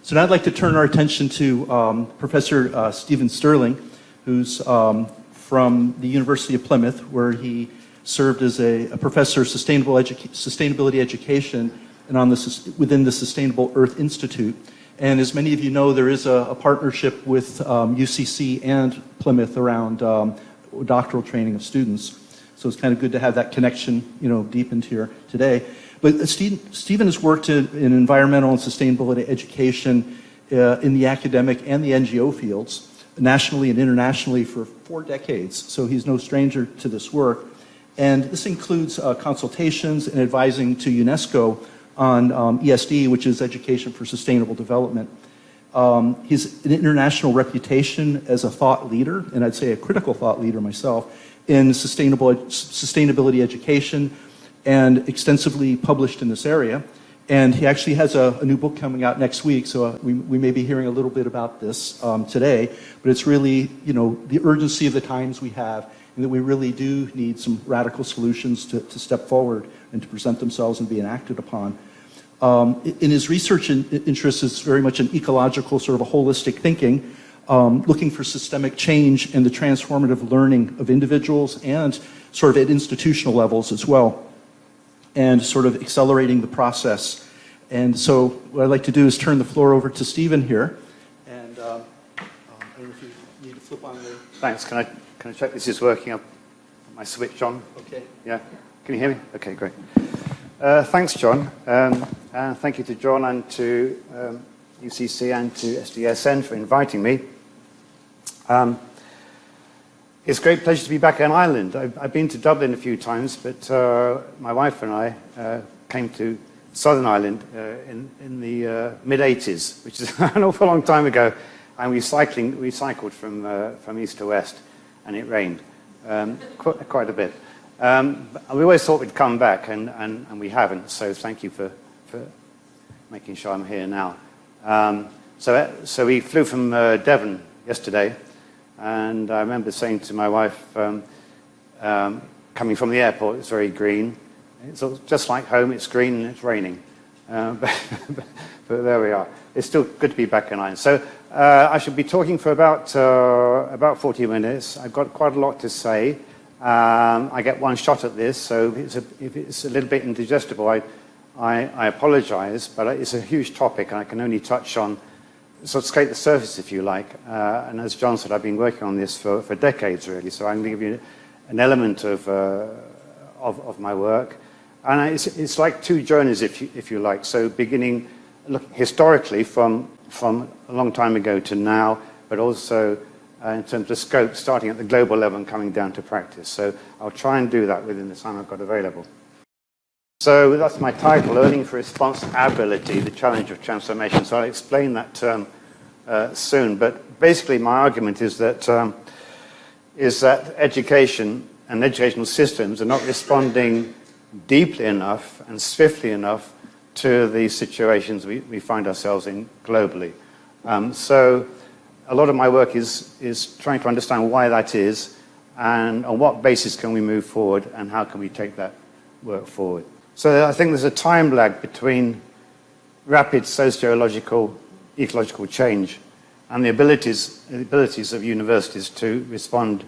So now I'd like to turn our attention to Professor Stephen Stirling, who's from the University of Plymouth, where he served as a professor of sustainability education and within the Sustainable Earth Institute. And as many of you know, there is a partnership with UCC and Plymouth around doctoral training of students. So it's kind of good to have that connection, deep into here today. But Stephen has worked in environmental and sustainability education in the academic and the NGO fields, nationally and internationally for 4 decades. So he's no stranger to this work. And this includes consultations and advising to UNESCO on ESD, which is Education for Sustainable Development. He's an international reputation as a thought leader, and I'd say a critical thought leader myself, in sustainability education, and extensively published in this area. And he actually has a new book coming out next week, so we may be hearing a little bit about this today, but it's really, the urgency of the times we have, and that we really do need some radical solutions to step forward and to present themselves and be enacted upon. In his research interest is very much an ecological, sort of a holistic thinking, looking for systemic change and the transformative learning of individuals and sort of at institutional levels as well, and sort of accelerating the process. And so what I'd like to do is turn the floor over to Stephen here. And I don't know if you need to flip on the... Thanks. Can I check this is working? Up my switch on? Okay. Yeah. Can you hear me? Okay, great. Thanks, John. And thank you to John and to UCC and to SDSN for inviting me. It's a great pleasure to be back in Ireland. I've been to Dublin a few times, but my wife and I came to Southern Ireland in the mid-80s, which is an awful long time ago, and we cycled from east to west, and it rained quite a bit. We always thought we'd come back, and we haven't, so thank you for making sure I'm here now. So we flew from Devon yesterday, and I remember saying to my wife, coming from the airport, it's very green. It's just like home, it's green and it's raining. But there we are. It's still good to be back in Ireland. So I should be talking for about 40 minutes. I've got quite a lot to say. I get one shot at this, so if it's a little bit indigestible, I apologize, but it's a huge topic and I can only touch on, sort of scrape the surface, if you like. And as John said, I've been working on this for decades, really, so I'm going to give you an element of my work. And it's like 2 journeys, if you like. So beginning historically from a long time ago to now, but also in terms of scope, starting at the global level and coming down to practice. So I'll try and do that within the time I've got available. So that's my title, Learning for Responsibility, the Challenge of Transformation. So I'll explain that term soon. But basically my argument is that education and educational systems are not responding deeply enough and swiftly enough to the situations we find ourselves in globally. So a lot of my work is trying to understand why that is, and on what basis can we move forward, and how can we take that work forward. So I think there's a time lag between rapid sociological, ecological change and the abilities of universities to respond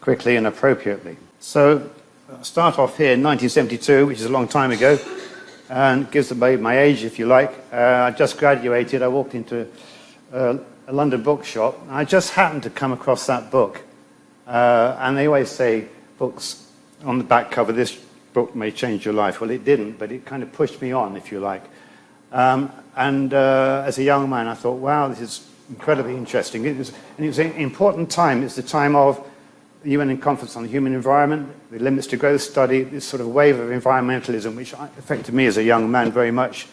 quickly and appropriately. So I'll start off here in 1972, which is a long time ago, and gives away my age, if you like. I just graduated. I walked into a London bookshop, and I just happened to come across that book. And they always say, books on the back cover, this book may change your life. Well, it didn't, but it kind of pushed me on, if you like. As a young man, I thought, wow, this is incredibly interesting. It was an important time. It's the time of the UN Conference on the Human Environment, the Limits to Growth study, this sort of wave of environmentalism, which affected me as a young man very much.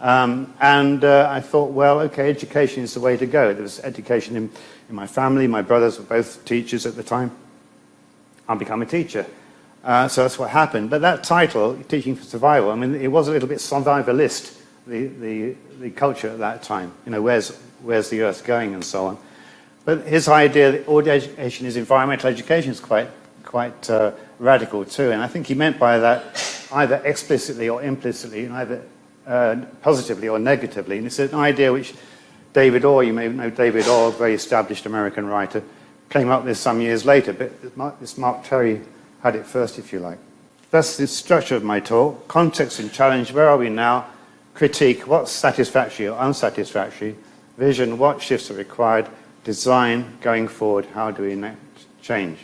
I thought, well, okay, education is the way to go. There was education in my family. My brothers were both teachers at the time. I'll become a teacher. So that's what happened. But that title, Teaching for Survival, I mean, it was a little bit survivalist, the culture at that time. You know, where's the earth going and so on. But his idea that all education is environmental education is quite radical too. And I think he meant by that either explicitly or implicitly, and either positively or negatively. And it's an idea which David Orr, you may know David Orr, a very established American writer, came up with this some years later, but this Mark Terry had it first, if you like. That's the structure of my talk. Context and challenge, where are we now? Critique, what's satisfactory or unsatisfactory? Vision, what shifts are required? Design, going forward, how do we enact change?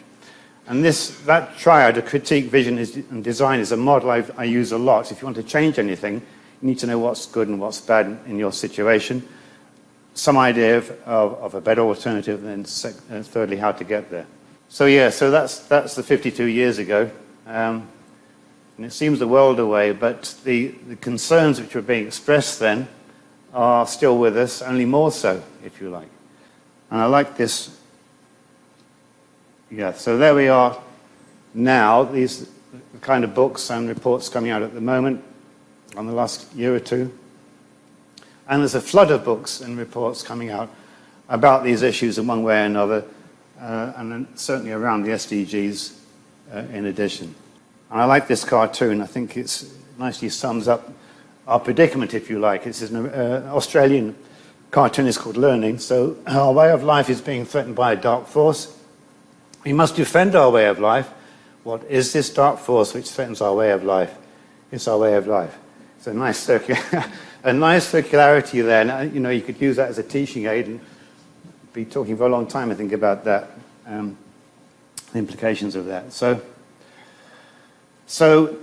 And that triad of critique, vision, and design is a model I use a lot. If you want to change anything, you need to know what's good and what's bad in your situation, some idea of a better alternative, and then thirdly, how to get there. So yeah, so that's the 52 years ago. And it seems a world away, but the concerns which were being expressed then are still with us, only more so, if you like. And I like this. Yeah, so there we are now. These are the kind of books and reports coming out at the moment on the last year or two. And there's a flood of books and reports coming out about these issues in one way or another, and then certainly around the SDGs in addition. And I like this cartoon. I think it nicely sums up our predicament, if you like. It's an Australian cartoonist called Learning. So our way of life is being threatened by a dark force. We must defend our way of life. What is this dark force which threatens our way of life? It's our way of life. It's a nice circularity there. And, you know, you could use that as a teaching aid and be talking for a long time, I think, about that, the implications of that. So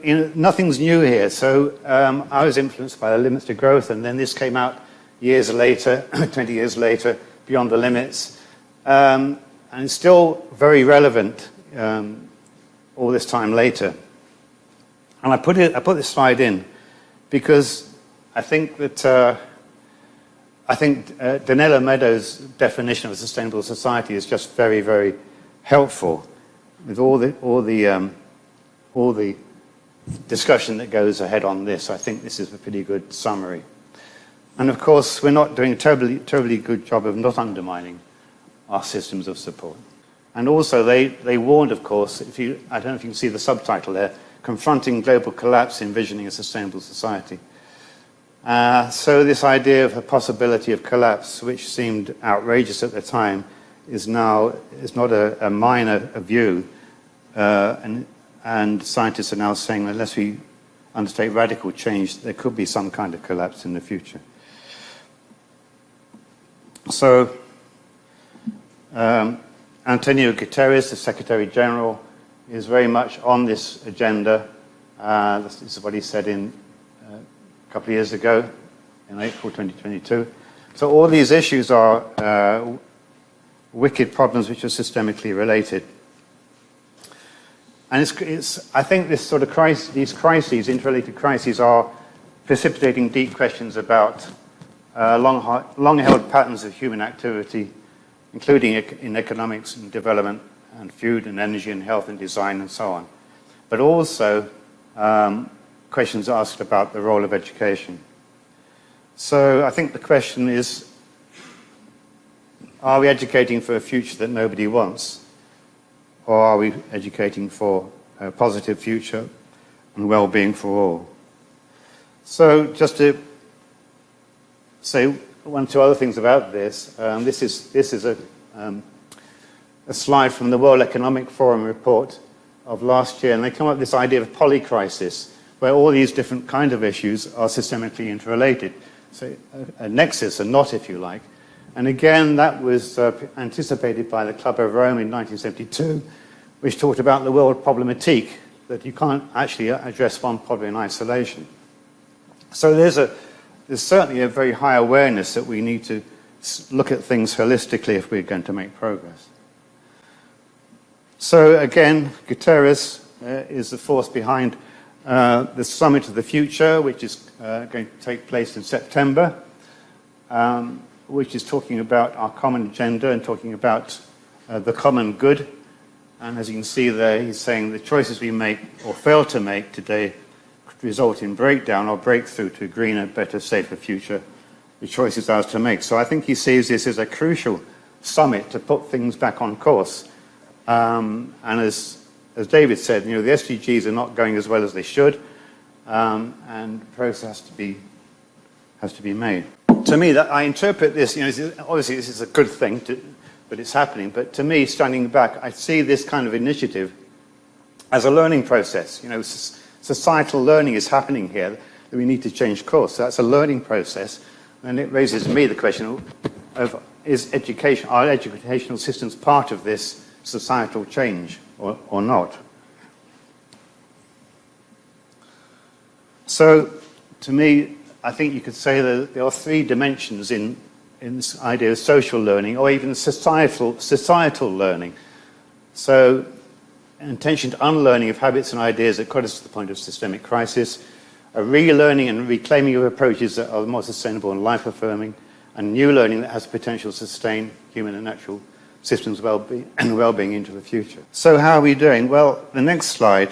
you know, nothing's new here. So I was influenced by the limits to growth, and then this came out years later, 20 years later, Beyond the Limits, and it's still very relevant all this time later. And I put this slide in because I think that Donella Meadows' definition of a sustainable society is just very, very helpful with all the discussion that goes ahead on this. I think this is a pretty good summary. And of course, we're not doing a terribly good job of not undermining our systems of support. And also, they warned, of course, I don't know if you can see the subtitle there, Confronting Global Collapse, Envisioning a Sustainable Society. So this idea of a possibility of collapse, which seemed outrageous at the time, is not a minor view. And scientists are now saying that unless we undertake radical change, there could be some kind of collapse in the future. So Antonio Guterres, the Secretary General, is very much on this agenda. This is what he said a couple of years ago, in April 2022. So all these issues are wicked problems which are systemically related. And I think this sort of these crises, interrelated crises, are precipitating deep questions about long-held patterns of human activity, including in economics and development and food and energy and health and design and so on. But also questions asked about the role of education. So I think the question is, are we educating for a future that nobody wants? Or are we educating for a positive future and well-being for all? So just to say one or two other things about this, this is a slide from the World Economic Forum report of last year, and they come up with this idea of polycrisis, where all these different kind of issues are systemically interrelated. So a nexus, a knot, if you like. And again, that was anticipated by the Club of Rome in 1972, which talked about the world problematique, that you can't actually address one problem in isolation. So there's certainly a very high awareness that we need to look at things holistically if we're going to make progress. So again, Guterres is the force behind the Summit of the Future, which is going to take place in September, which is talking about our common agenda and talking about the common good. And as you can see there, he's saying the choices we make or fail to make today could result in breakdown or breakthrough to a greener, better, safer future. The choice is ours to make. So I think he sees this as a crucial summit to put things back on course. And as David said, you know, the SDGs are not going as well as they should, and progress has to be made. to me, that I interpret this, obviously this is a good thing, but it's happening. But to me, standing back, I see this kind of initiative as a learning process. Societal learning is happening here, that we need to change course. So that's a learning process. And it raises me the question of, are educational systems part of this societal change or not? So, to me, I think you could say that there are three dimensions in this idea of social learning, or even societal learning. So, intentioned unlearning of habits and ideas that got us to the point of systemic crisis, a relearning and reclaiming of approaches that are more sustainable and life-affirming, and new learning that has potential to sustain human and natural systems well-being and well-being into the future. So how are we doing? Well, the next slide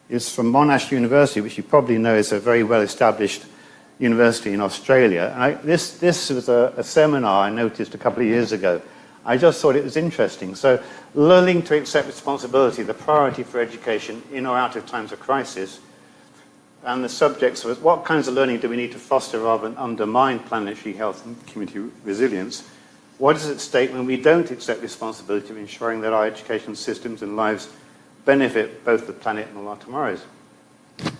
is from Monash University, which you probably know is a very well-established university in Australia. And this was a seminar I noticed a couple of years ago. I just thought it was interesting. So, learning to accept responsibility, the priority for education in or out of times of crisis. And the subjects was, what kinds of learning do we need to foster rather than undermine planetary health and community resilience? What is at stake when we don't accept responsibility of ensuring that our education systems and lives benefit both the planet and all our tomorrows?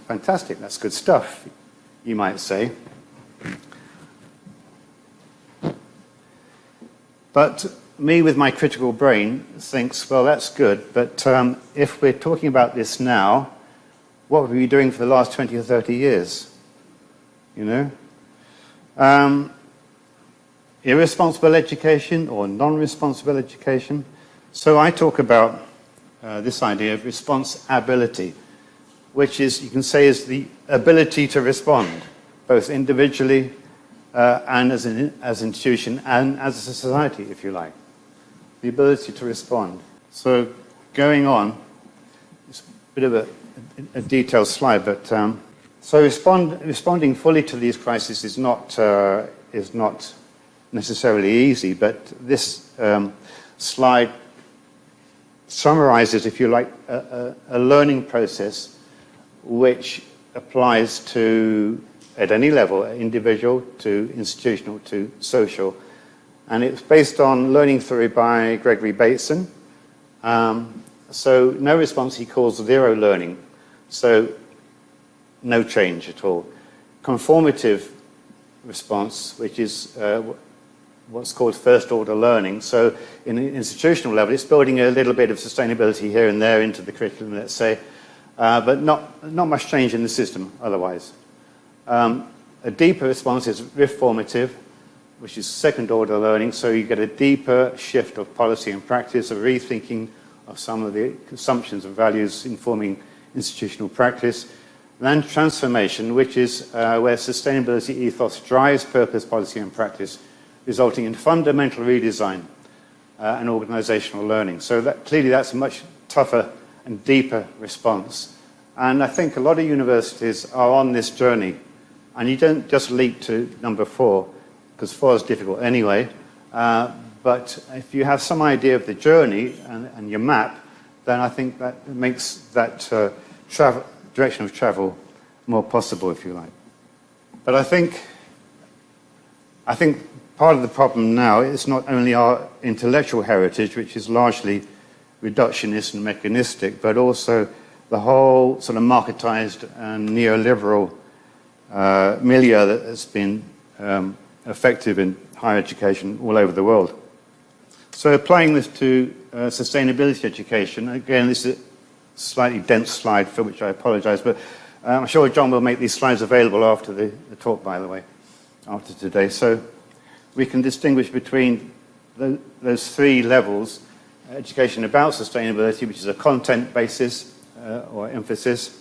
Fantastic, that's good stuff, you might say. But me, with my critical brain, thinks, well, that's good, but if we're talking about this now, what have we been doing for the last 20 or 30 years? Irresponsible education or non-responsible education. So I talk about this idea of responsibility, which is, you can say, is the ability to respond, both individually and as an institution and as a society, if you like. The ability to respond. So going on, it's a bit of a detailed slide, but so responding fully to these crises is not necessarily easy, but this slide summarizes, if you like, a learning process which applies to, at any level, individual to institutional to social. And it's based on learning theory by Gregory Bateson. So no response he calls zero learning. So no change at all. Conformative response, which is what's called first-order learning. So in an institutional level, it's building a little bit of sustainability here and there into the curriculum, let's say, but not much change in the system otherwise. A deeper response is reformative, which is second-order learning, so you get a deeper shift of policy and practice, a rethinking of some of the assumptions and values informing institutional practice. Then transformation, which is where sustainability ethos drives purpose, policy, and practice, resulting in fundamental redesign and organizational learning. So clearly that's a much tougher and deeper response. And I think a lot of universities are on this journey. And you don't just leap to number 4, because 4 is difficult anyway. But if you have some idea of the journey and your map, then I think that makes that direction of travel more possible, if you like. But I think part of the problem now is not only our intellectual heritage, which is largely reductionist and mechanistic, but also the whole sort of marketized and neoliberal milieu that has been effective in higher education all over the world. So applying this to sustainability education, again, this is a slightly dense slide for which I apologize, but I'm sure John will make these slides available after the talk, by the way, after today. So we can distinguish between those 3 levels: education about sustainability, which is a content basis or emphasis,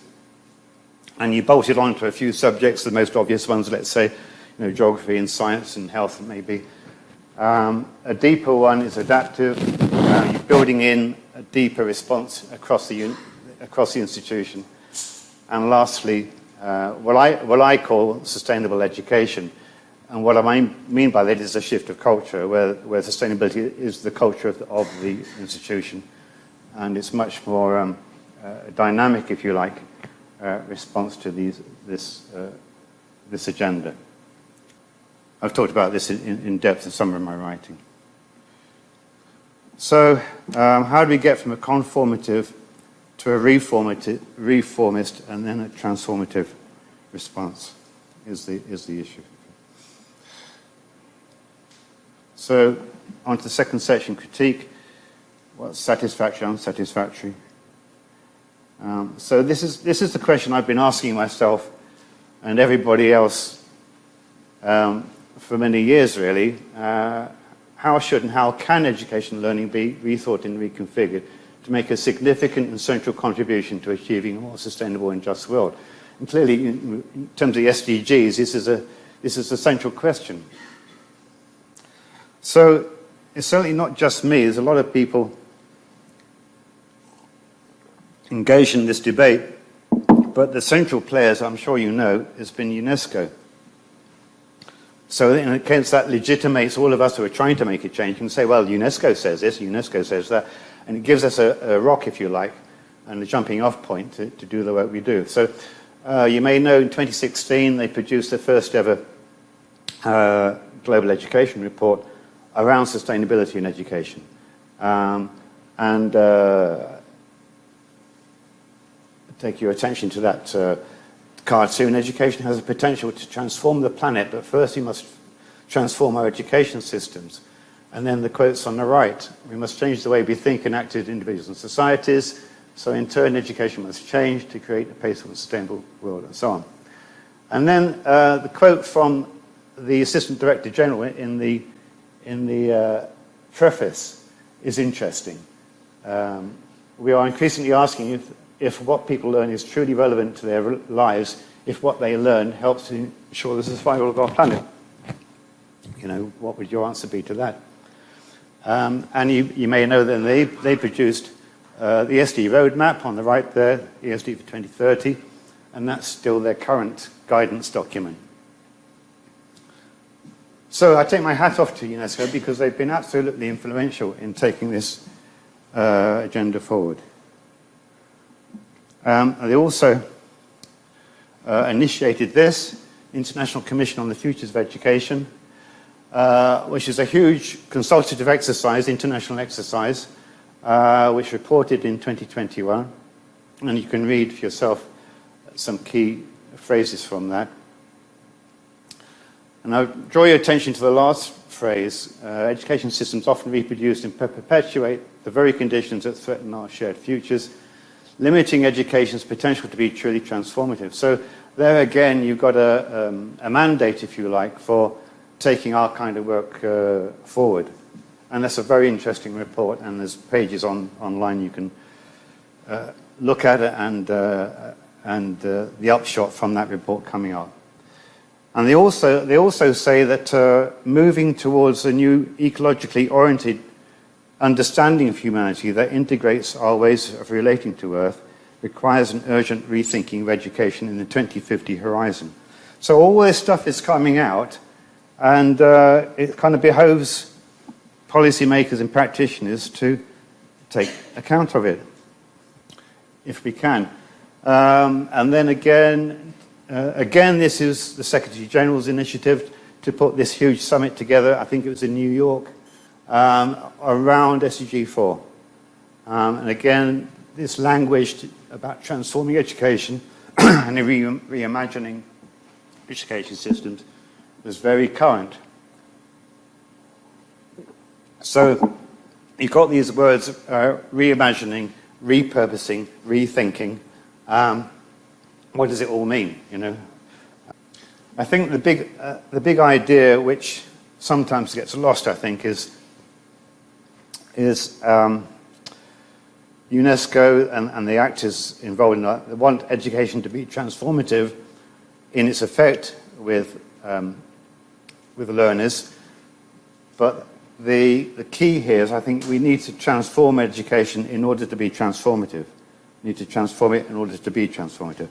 and you bolt it onto a few subjects, the most obvious ones, let's say, geography and science and health maybe. A deeper one is adaptive. You're building in a deeper response across the institution. And lastly, what I call sustainable education. And what I mean by that is a shift of culture, where sustainability is the culture of the institution. And it's much more dynamic, if you like, response to this agenda. I've talked about this in depth in some of my writing. So, how do we get from a conformative to a reformist and then a transformative response is the issue. So, on to the second section, critique. What's satisfactory, unsatisfactory? So this is the question I've been asking myself and everybody else for many years, really. How should and how can education learning be rethought and reconfigured to make a significant and central contribution to achieving a more sustainable and just world? And clearly, in terms of the SDGs, this is a central question. So it's certainly not just me. There's a lot of people engaged in this debate, but the central players, I'm sure you know, has been UNESCO. So in a sense, that legitimates all of us who are trying to make a change and say, well, UNESCO says this, UNESCO says that, and it gives us a rock, if you like, and a jumping off point to do the work we do. So you may know in 2016 they produced the first ever global education report around sustainability in education. Take your attention to that cartoon. Education has the potential to transform the planet, but first we must transform our education systems. And then the quotes on the right, we must change the way we think and act as individuals and societies, so in turn education must change to create a peaceful and sustainable world, and so on. And then the quote from the Assistant Director General in the preface is interesting. We are increasingly asking if what people learn is truly relevant to their lives, if what they learn helps to ensure the survival of our planet. You know, what would your answer be to that? And you may know that they produced the ESD roadmap on the right there, ESD for 2030, and that's still their current guidance document. So I take my hat off to UNESCO because they've been absolutely influential in taking this agenda forward. They also initiated this International Commission on the Futures of Education, which is a huge consultative exercise, international exercise, which reported in 2021. And you can read for yourself some key phrases from that. And I'll draw your attention to the last phrase. Education systems often reproduce and perpetuate the very conditions that threaten our shared futures, limiting education's potential to be truly transformative. So there again, you've got a mandate, if you like, for taking our kind of work forward. And that's a very interesting report, and there's pages online you can look at it and the upshot from that report coming up. And they also say that moving towards a new ecologically oriented understanding of humanity that integrates our ways of relating to Earth requires an urgent rethinking of education in the 2050 horizon. So all this stuff is coming out, and it kind of behoves policymakers and practitioners to take account of it, if we can. And then again, this is the Secretary General's initiative to put this huge summit together. I think it was in New York, around SDG 4. And again, this language about transforming education and reimagining education systems was very current. So you've got these words, reimagining, repurposing, rethinking. What does it all mean, you know? I think the big idea, which sometimes gets lost, I think, is UNESCO and the actors involved in that. They want education to be transformative in its effect with learners, but the key here is I think we need to transform education in order to be transformative. We need to transform it in order to be transformative.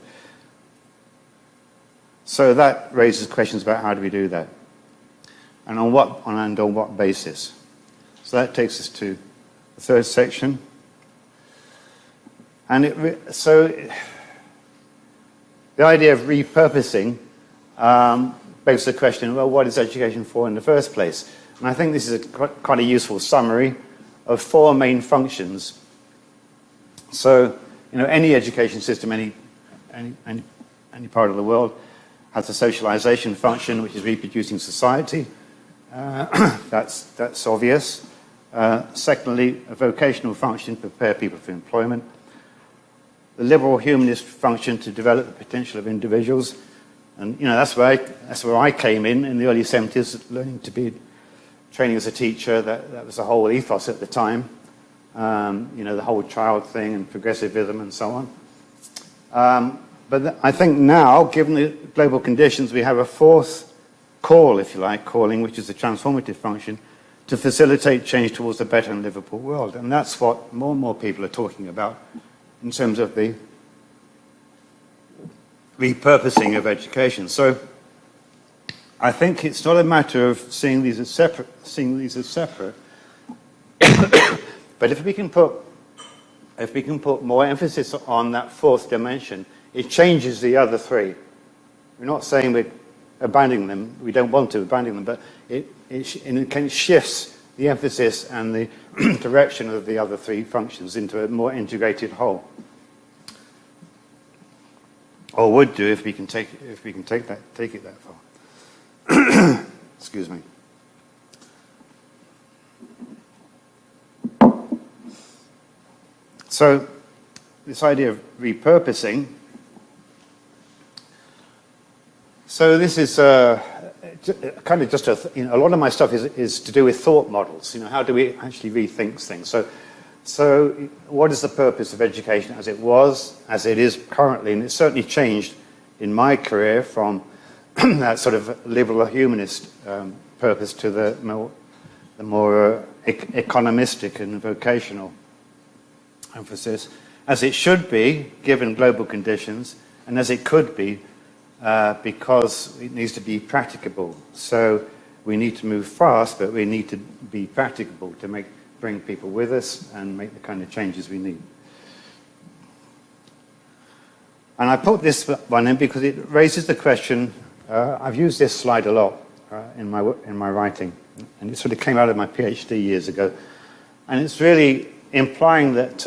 So that raises questions about how do we do that, and on what basis. So that takes us to the third section. And the idea of repurposing, begs the question, well, what is education for in the first place? And I think this is quite a useful summary of 4 main functions. So, any education system, any part of the world has a socialization function, which is reproducing society. That's obvious. Secondly, a vocational function to prepare people for employment. The liberal humanist function to develop the potential of individuals. And that's where I came in the early 70s, learning to be training as a teacher. That was the whole ethos at the time. The whole child thing and progressivism and so on. But I think now, given the global conditions, we have a 4th call, if you like, calling, which is the transformative function, to facilitate change towards a better and livable world. And that's what more and more people are talking about in terms of the repurposing of education. So I think it's not a matter of seeing these as separate, but if we can put more emphasis on that 4th dimension, it changes the other 3. We're not saying we're abandoning them. We don't want to abandon them, but it shifts the emphasis and the direction of the other 3 functions into a more integrated whole. Or would do if we can take it that far. Excuse me. So, this idea of repurposing. So this is kind of just a lot of my stuff is to do with thought models. How do we actually rethink things? So what is the purpose of education as it was, as it is currently? And it's certainly changed in my career from that sort of liberal humanist purpose to the more economistic and vocational emphasis, as it should be, given global conditions, and as it could be, because it needs to be practicable. So we need to move fast, but we need to be practicable to bring people with us and make the kind of changes we need. And I put this one in because it raises the question. I've used this slide a lot in my writing, and it sort of came out of my PhD years ago. And it's really implying that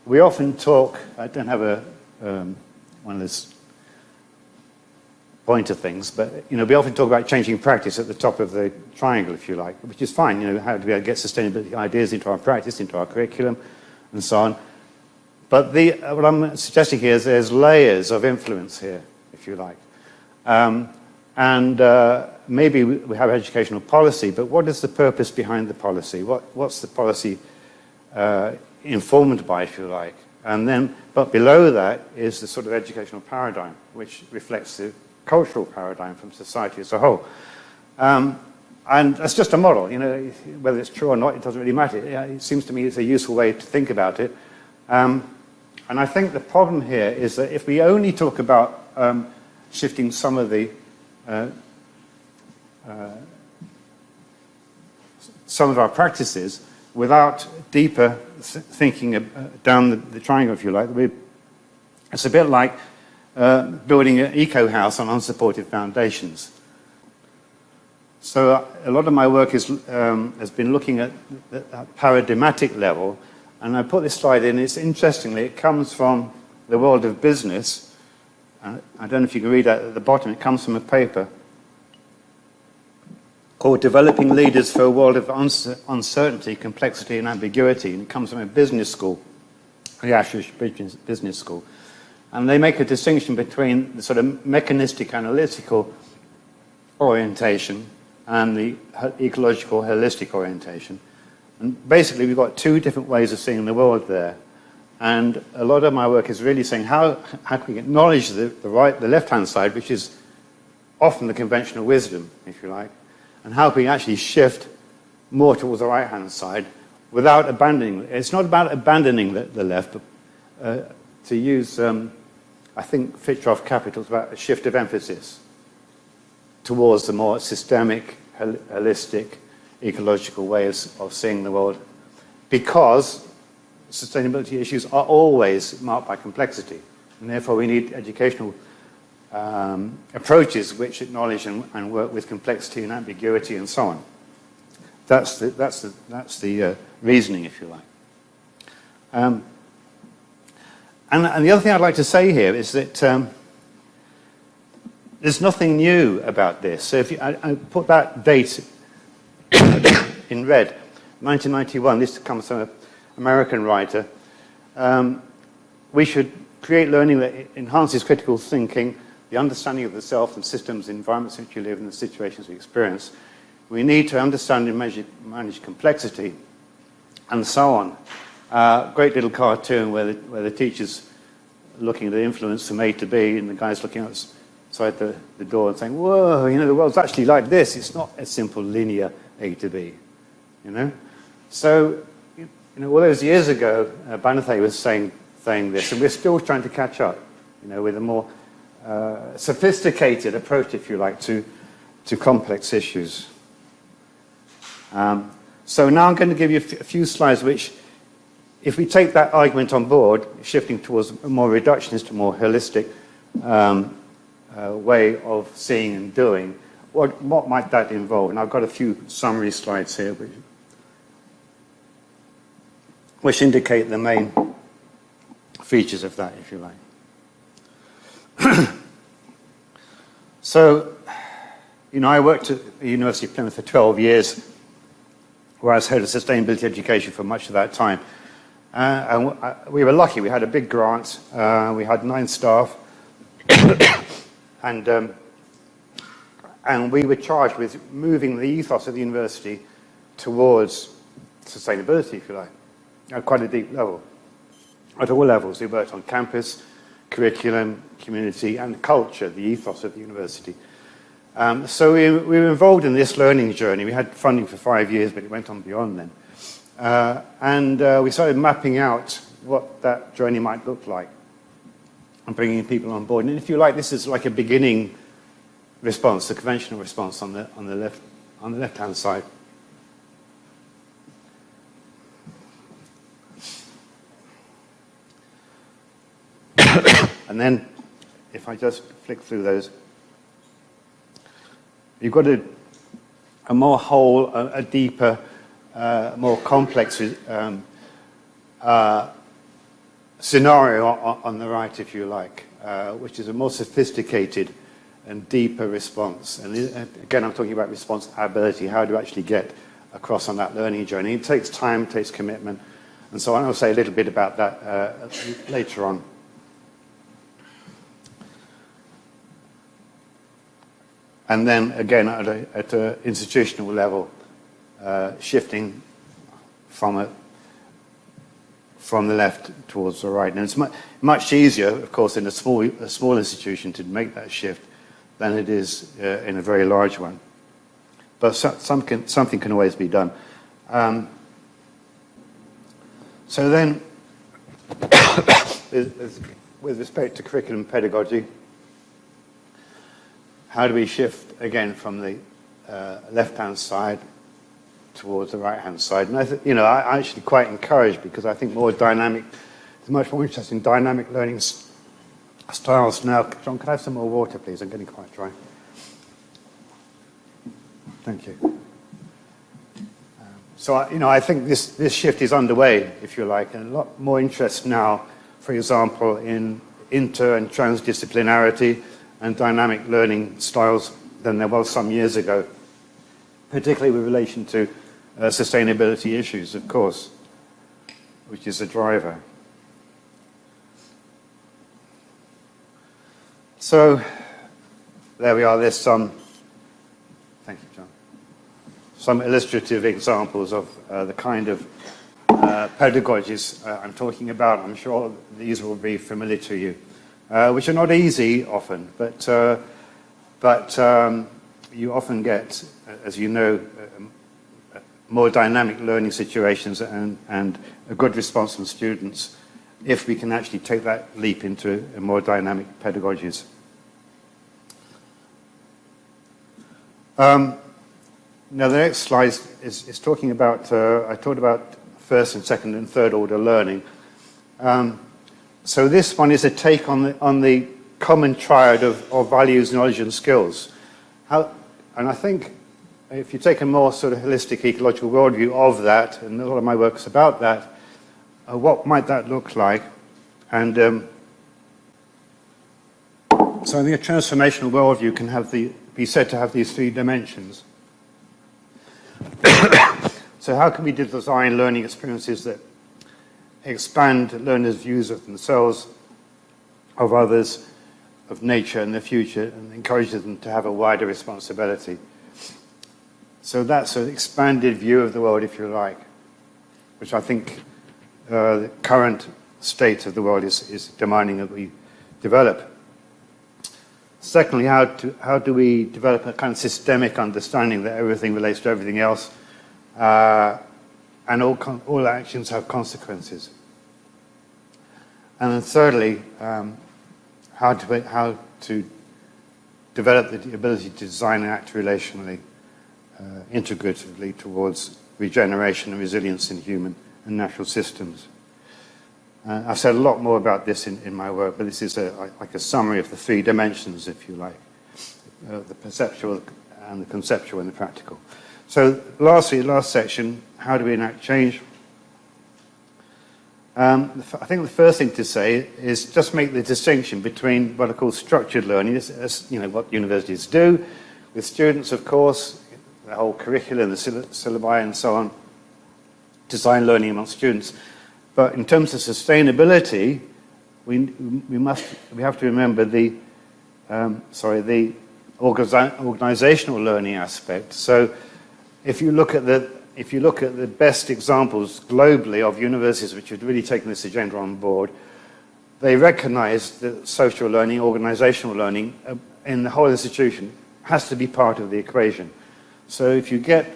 we often talk. I don't have one of those pointer things, but we often talk about changing practice at the top of the triangle, if you like, which is fine. How do we get sustainability ideas into our practice, into our curriculum, and so on. But what I'm suggesting here is there's layers of influence here, if you like. Maybe we have educational policy, but what is the purpose behind the policy? What's the policy informed by, if you like? But below that is the sort of educational paradigm, which reflects the cultural paradigm from society as a whole. And that's just a model, whether it's true or not, it doesn't really matter. It seems to me it's a useful way to think about it. And I think the problem here is that if we only talk about shifting some of our practices without deeper thinking down the triangle, if you like, it's a bit like building an eco-house on unsupported foundations. So a lot of my work has been looking at that paradigmatic level, and I put this slide in. Interestingly, it comes from the world of business. I don't know if you can read that at the bottom. It comes from a paper called Developing Leaders for a World of Uncertainty, Complexity and Ambiguity, and it comes from a business school, the Ashridge Business School. And they make a distinction between the sort of mechanistic analytical orientation and the ecological holistic orientation. And basically we've got 2 different ways of seeing the world there. And a lot of my work is really saying how can we acknowledge the left-hand side, which is often the conventional wisdom, if you like, and how can we actually shift more towards the right-hand side without abandoning it. It's not about abandoning the left, but to use, I think, Fitchroff Capital, it's about a shift of emphasis towards the more systemic, holistic, ecological ways of seeing the world, because sustainability issues are always marked by complexity, and therefore we need educational approaches which acknowledge and work with complexity and ambiguity and so on. That's the reasoning, if you like. And the other thing I'd like to say here is that there's nothing new about this. So if I put that date in red, 1991, this comes from an American writer. We should create learning that enhances critical thinking, the understanding of the self and systems, environments in which you live, and the situations we experience. We need to understand and manage complexity, and so on. Great little cartoon where the teacher's looking at the influence from A to B, and the guy's looking outside the door and saying, whoa, you know, the world's actually like this. It's not a simple linear A to B, you know? So, you know, all those years ago, Banathay was saying this, and we're still trying to catch up, you know, with a more sophisticated approach, if you like, to complex issues. So now I'm going to give you a few slides which, if we take that argument on board, shifting towards a more reductionist, a more holistic way of seeing and doing, what might that involve? And I've got a few summary slides here which indicate the main features of that, if you like. So, you know, I worked at the University of Plymouth for 12 years, where I was head of sustainability education for much of that time. And we were lucky. We had a big grant. We had 9 staff. And we were charged with moving the ethos of the university towards sustainability, if you like, at quite a deep level. At all levels. We worked on campus, curriculum, community, and culture, the ethos of the university. So we were involved in this learning journey. We had funding for 5 years, but it went on beyond then. And we started mapping out what that journey might look like and bringing people on board. And if you like, this is like a beginning response, the conventional response on the left-hand side. And then, if I just flick through those, you've got a more whole, a deeper, more complex scenario on the right, if you like, which is a more sophisticated and deeper response. And again, I'm talking about responsibility, how to actually get across on that learning journey. It takes time, it takes commitment, and so I'll say a little bit about that later on. And then, again, at an institutional level, shifting from the left towards the right. And it's much easier, of course, in a small institution to make that shift than it is in a very large one. But something can always be done. So then, with respect to curriculum pedagogy, how do we shift, again, from the left-hand side towards the right-hand side? And I'm actually quite encouraged, because I think more dynamic, there's much more interest in dynamic learning styles now. John, could I have some more water, please? I'm getting quite dry. Thank you. So, I think this shift is underway, if you like, and a lot more interest now, for example, in inter- and transdisciplinarity and dynamic learning styles than there was some years ago, particularly with relation to sustainability issues, of course, which is a driver. So there we are. There's some, thank you, John, some illustrative examples of the kind of pedagogies I'm talking about. I'm sure these will be familiar to you. Which are not easy often, but you often get, as you know, more dynamic learning situations and a good response from students if we can actually take that leap into more dynamic pedagogies. Now the next slide is talking about, I talked about first and second and third order learning. So this one is a take on the common triad of values, knowledge, and skills. And I think if you take a more sort of holistic ecological worldview of that, and a lot of my work is about that, what might that look like? And so I think a transformational worldview can be said to have these three dimensions. So how can we design learning experiences that expand learners' views of themselves, of others, of nature and the future, and encourage them to have a wider responsibility? So that's an expanded view of the world, if you like, which I think the current state of the world is demanding that we develop. Secondly, how do we develop a kind of systemic understanding that everything relates to everything else, and all actions have consequences? And then thirdly, how to develop the ability to design and act relationally, integratively towards regeneration and resilience in human and natural systems. I've said a lot more about this in my work, but this is like a summary of the three dimensions, if you like, the perceptual and the conceptual and the practical. So lastly, last section, how do we enact change? I think the first thing to say is just make the distinction between what are called structured learning, as you know, what universities do, with students, of course, the whole curriculum, the syllabi and so on, design learning among students. But in terms of sustainability, we have to remember the organizational learning aspect. So if you look at the best examples globally of universities which have really taken this agenda on board, they recognize that social learning, organizational learning in the whole institution has to be part of the equation. So if you get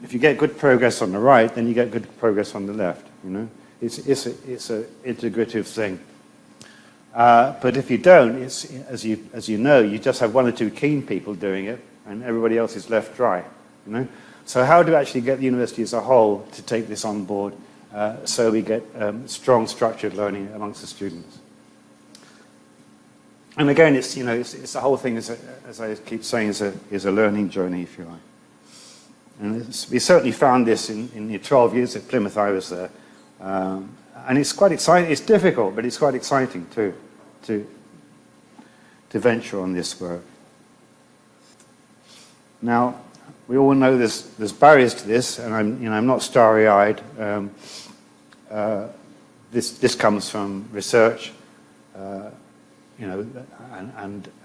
good progress on the right, then you get good progress on the left. You know, it's an integrative thing. But if you don't, it's as you know, you just have one or two keen people doing it, and everybody else is left dry. You know. So how do we actually get the university as a whole to take this on board, so we get strong structured learning amongst the students? And again, it's the whole thing as I keep saying is a learning journey, if you like. And we certainly found this in the 12 years at Plymouth I was there, and it's quite exciting. It's difficult, but it's quite exciting too to venture on this work. Now, we all know there's barriers to this, and I'm not starry-eyed. This comes from research, and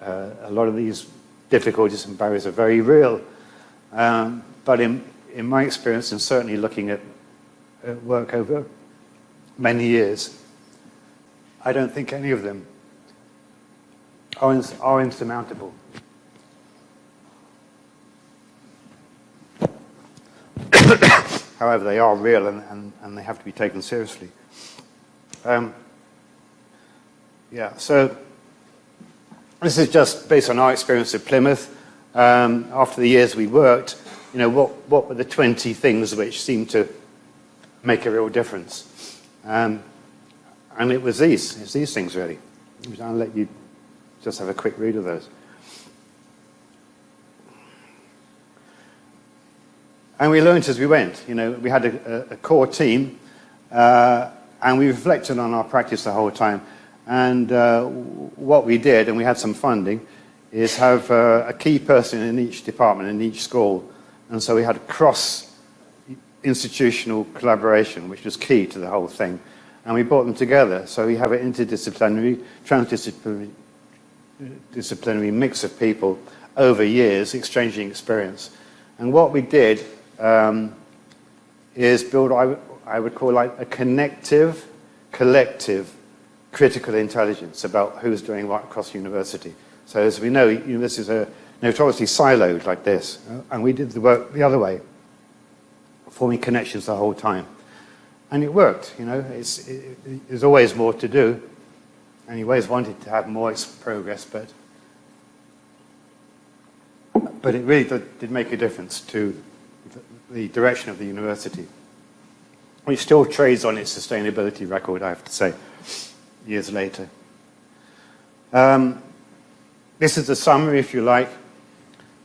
a lot of these difficulties and barriers are very real. But in my experience, and certainly looking at work over many years, I don't think any of them are insurmountable. However, they are real and they have to be taken seriously. So this is just based on our experience at Plymouth. After the years we worked, what were the 20 things which seemed to make a real difference? And it was these things really. I'll let you just have a quick read of those. And we learned as we went. We had a core team, and we reflected on our practice the whole time. And what we did, and we had some funding, is have a key person in each department, in each school. And so we had cross-institutional collaboration, which was key to the whole thing. And we brought them together. So we have an interdisciplinary, disciplinary mix of people over years, exchanging experience. And what we did is build, I would call like a connective, collective, critical intelligence about who's doing what across university. So as we know, universities are notoriously siloed like this, and we did the work the other way, forming connections the whole time. And it worked, there's always more to do, and you always wanted to have more progress, but it really did make a difference to the direction of the university, which still trades on its sustainability record, I have to say, years later. This is a summary, if you like.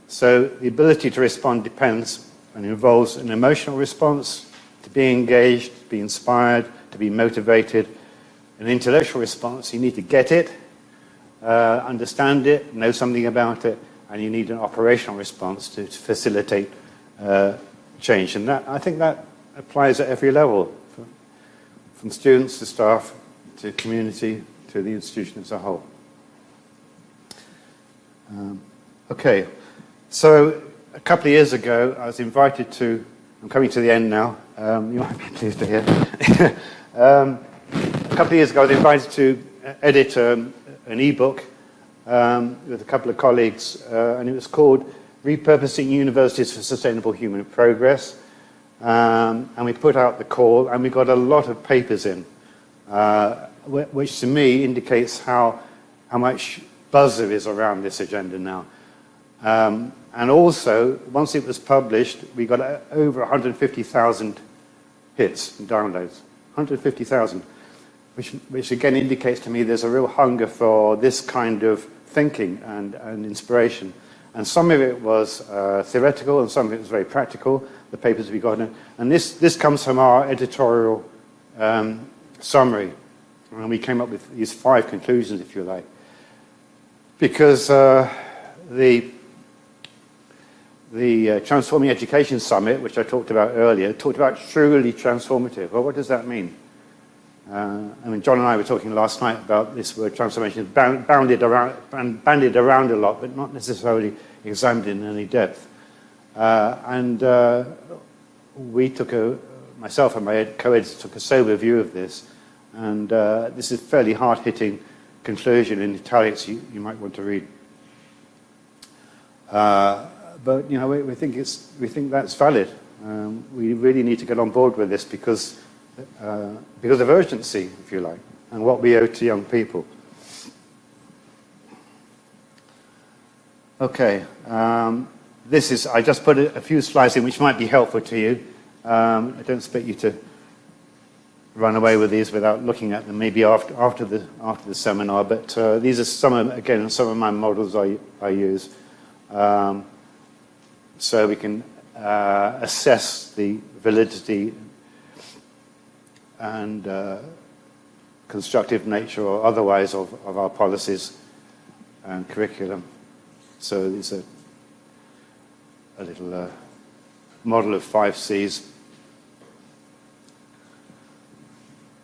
So the ability to respond depends and involves an emotional response, to be engaged, to be inspired, to be motivated. An intellectual response, you need to get it, understand it, know something about it, and you need an operational response to facilitate change. And I think that applies at every level, from students to staff to community to the institution as a whole. Okay, so a couple of years ago, I was invited to, I'm coming to the end now, you might be pleased to hear. A couple of years ago, I was invited to edit an e-book with a couple of colleagues, and it was called Repurposing Universities for Sustainable Human Progress. And we put out the call, and we got a lot of papers in, which to me indicates how much buzz there is around this agenda now. And also, once it was published, we got over 150,000 hits and downloads. 150,000, which again indicates to me there's a real hunger for this kind of thinking and inspiration. And some of it was theoretical, and some of it was very practical, the papers we got in. And this comes from our editorial summary. And we came up with these 5 conclusions, if you like. Because the Transforming Education Summit, which I talked about earlier, talked about truly transformative. Well, what does that mean? I mean, John and I were talking last night about this word transformation, bandied around a lot, but not necessarily examined in any depth. We took myself and my co-editor took a sober view of this, and this is a fairly hard-hitting conclusion in italics you might want to read. But you know, we think that's valid. We really need to get on board with this because of urgency, if you like, and what we owe to young people. Okay, I just put a few slides in which might be helpful to you. I don't expect you to run away with these without looking at them maybe after the seminar, but these are some of my models I use. So we can assess the validity and constructive nature or otherwise of our policies and curriculum. So these are a little model of 5 C's.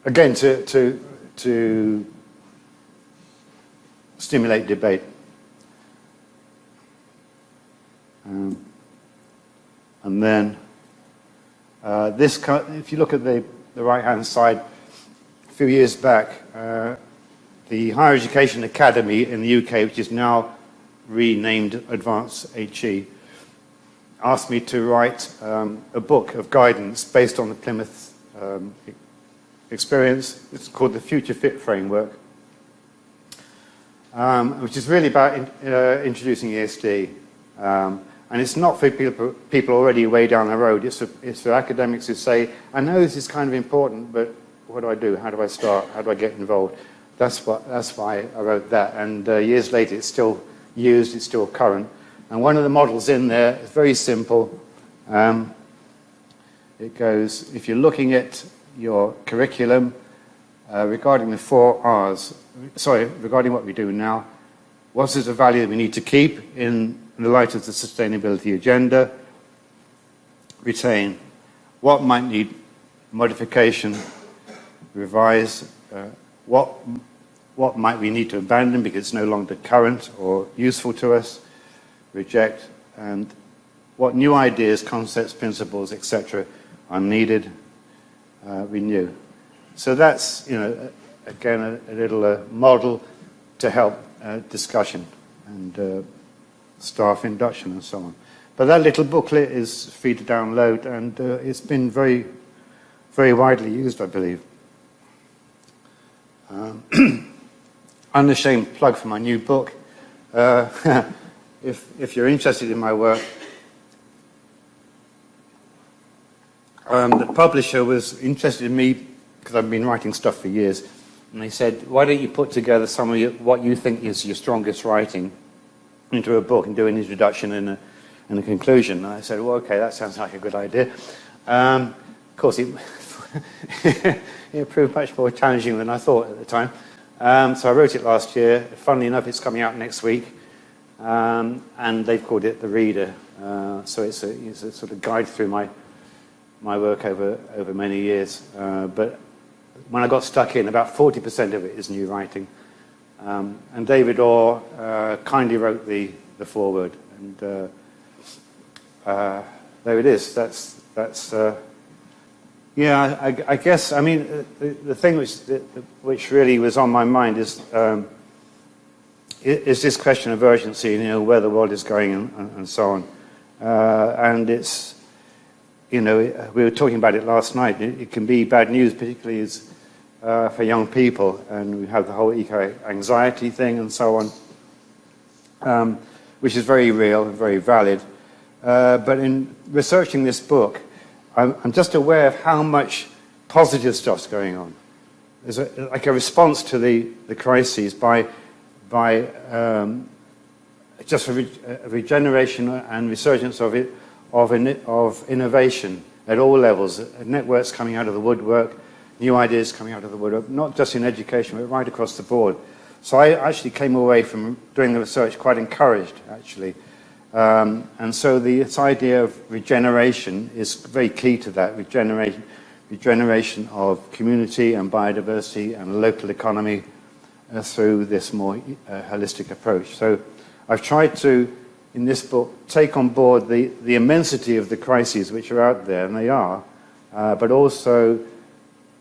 Again, to stimulate debate. And then if you look at the right-hand side, a few years back, the Higher Education Academy in the UK, which is now renamed Advanced HE, asked me to write a book of guidance based on the Plymouth experience. It's called the Future Fit Framework, which is really about introducing ESD. And it's not for people already way down the road. It's for academics who say, I know this is kind of important, but what do I do? How do I start? How do I get involved? That's why I wrote that. And years later, it's still used, it's still current. And one of the models in there is very simple. It goes, if you're looking at your curriculum regarding the 4 R's, regarding what we do now, what is the value that we need to keep in the light of the sustainability agenda? Retain. What might need modification, revise? What might we need to abandon because it's no longer current or useful to us? Reject. And what new ideas, concepts, principles, etc. are needed? Renew. So that's, again, a little model to help discussion and staff induction and so on. But that little booklet is free to download, and it's been very, very widely used, I believe. Unashamed plug for my new book. If you're interested in my work, the publisher was interested in me because I've been writing stuff for years, and they said, why don't you put together some of what you think is your strongest writing into a book and do an introduction and a conclusion. And I said, well, okay, that sounds like a good idea. Of course, it proved much more challenging than I thought at the time. So I wrote it last year. Funnily enough, it's coming out next week. And they've called it The Reader. So it's a sort of guide through my work over many years. But when I got stuck in, about 40% of it is new writing. And David Orr kindly wrote the foreword. And there it is. That's yeah, I guess, I mean, the thing which really was on my mind is this question of urgency, you know, where the world is going and so on. And it's, you know, we were talking about it last night. It can be bad news, particularly as, for young people. And we have the whole eco-anxiety thing and so on, which is very real and very valid. But in researching this book, I'm just aware of how much positive stuff's going on. There's like a response to the crises by just a regeneration and resurgence of innovation at all levels, networks coming out of the woodwork, new ideas coming out of the woodwork, not just in education, but right across the board. So I actually came away from doing the research quite encouraged, actually. And so this idea of regeneration is very key to that, regeneration of community and biodiversity and local economy through this more holistic approach. So I've tried to, in this book, take on board the immensity of the crises which are out there, and they are, but also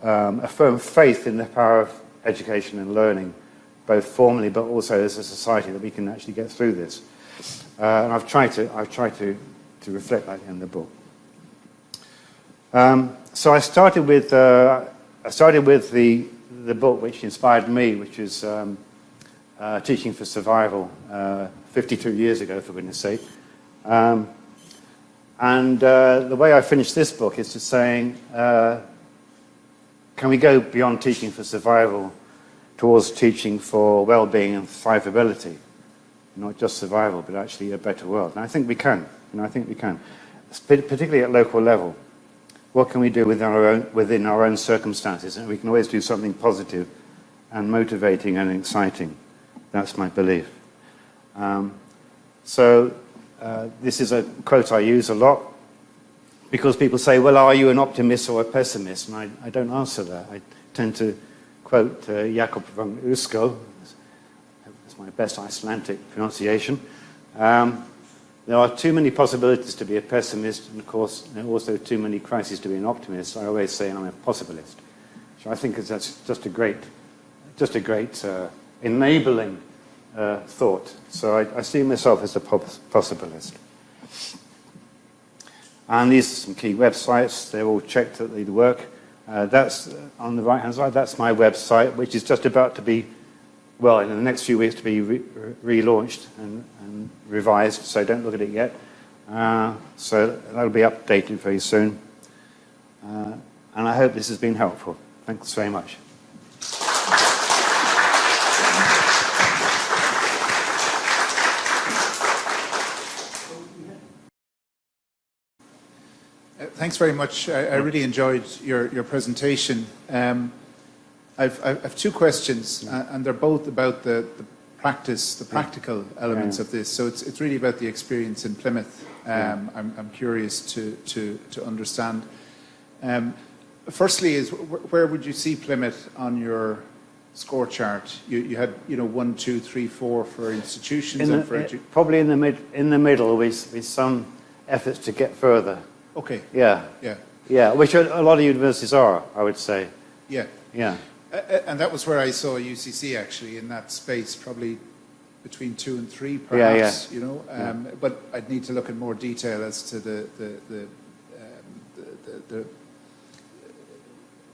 a firm faith in the power of education and learning, both formally but also as a society, that we can actually get through this. And I've tried to reflect that in the book. So I started with the book which inspired me, which is Teaching for Survival, 52 years ago, for goodness sake. And the way I finished this book is to saying, can we go beyond teaching for survival towards teaching for well-being and thrivability? Not just survival, but actually a better world. And I think we can. I think we can, particularly at local level. What can we do within our own circumstances? And we can always do something positive and motivating and exciting. That's my belief. This is a quote I use a lot because people say, well, are you an optimist or a pessimist? And I don't answer that. I tend to quote Jakob von Usko. That's my best Icelandic pronunciation. There are too many possibilities to be a pessimist, and of course, there are also too many crises to be an optimist. I always say I'm a possibilist. So I think that's just a great enabling thought. So I see myself as a possibilist. And these are some key websites. They're all checked that they work. That's on the right-hand side. That's my website, which is just about to be, well, in the next few weeks, to be relaunched and revised. So don't look at it yet. So that'll be updated very soon. And I hope this has been helpful. Thanks very much. Thanks very much. I really enjoyed your presentation. I've two questions, and they're both about the practical elements of this. So it's really about the experience in Plymouth. I'm curious to understand. Firstly, is where would you see Plymouth on your score chart? You had 1, 2, 3, 4 for institutions and for probably in the middle with some efforts to get further. Okay. Yeah. Which a lot of universities are, I would say. Yeah. And that was where I saw UCC actually in that space, probably between 2 and 3, perhaps. But I'd need to look in more detail as to the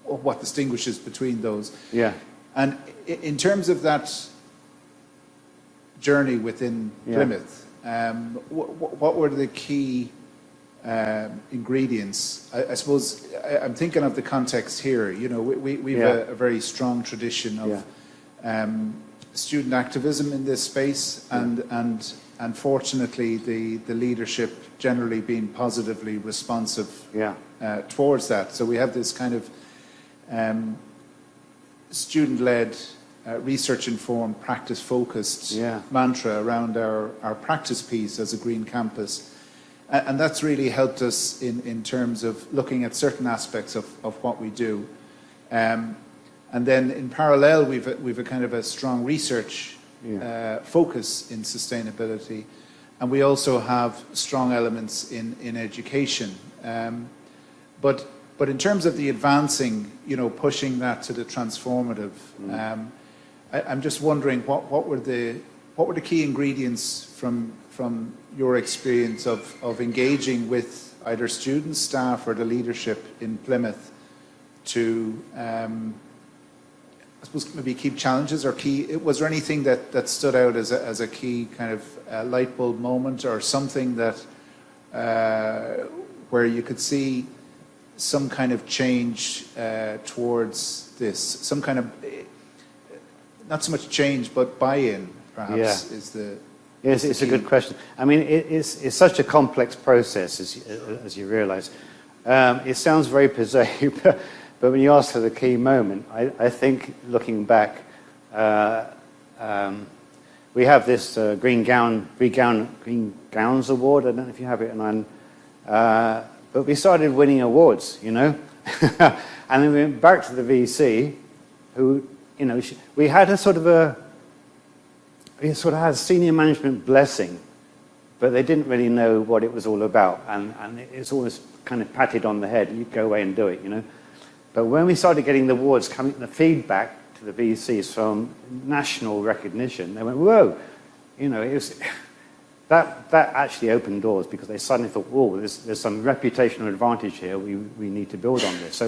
what distinguishes between those. Yeah. And in terms of that journey within Plymouth, what were the key ingredients? I suppose I'm thinking of the context here. We've a very strong tradition of student activism in this space, and fortunately the leadership generally being positively responsive towards that. So we have this kind of student-led, research-informed, practice-focused mantra around our practice piece as a green campus. And that's really helped us in terms of looking at certain aspects of what we do. And then in parallel, we've a kind of a strong research focus in sustainability. And we also have strong elements in education. But in terms of the advancing, pushing that to the transformative, I'm just wondering what were the key ingredients from your experience of engaging with either students, staff, or the leadership in Plymouth to, I suppose, maybe key challenges or was there anything that stood out as a key kind of light bulb moment, or something that where you could see some kind of change towards this, some kind of, not so much change, but buy-in, perhaps, is the... Yes, it's a good question. I mean, it's such a complex process, as you realise. It sounds very prosaic, but when you ask for the key moment, I think, looking back, we have this Green Gowns Award. I don't know if you have it, but we started winning awards, and then we went back to the VC, who, we had we sort of had senior management blessing, but they didn't really know what it was all about, and it's always kind of patted on the head, you go away and do it, But when we started getting the awards, the feedback to the VCs from national recognition, they went, whoa, it was... That actually opened doors, because they suddenly thought, oh, there's some reputational advantage here, we need to build on this.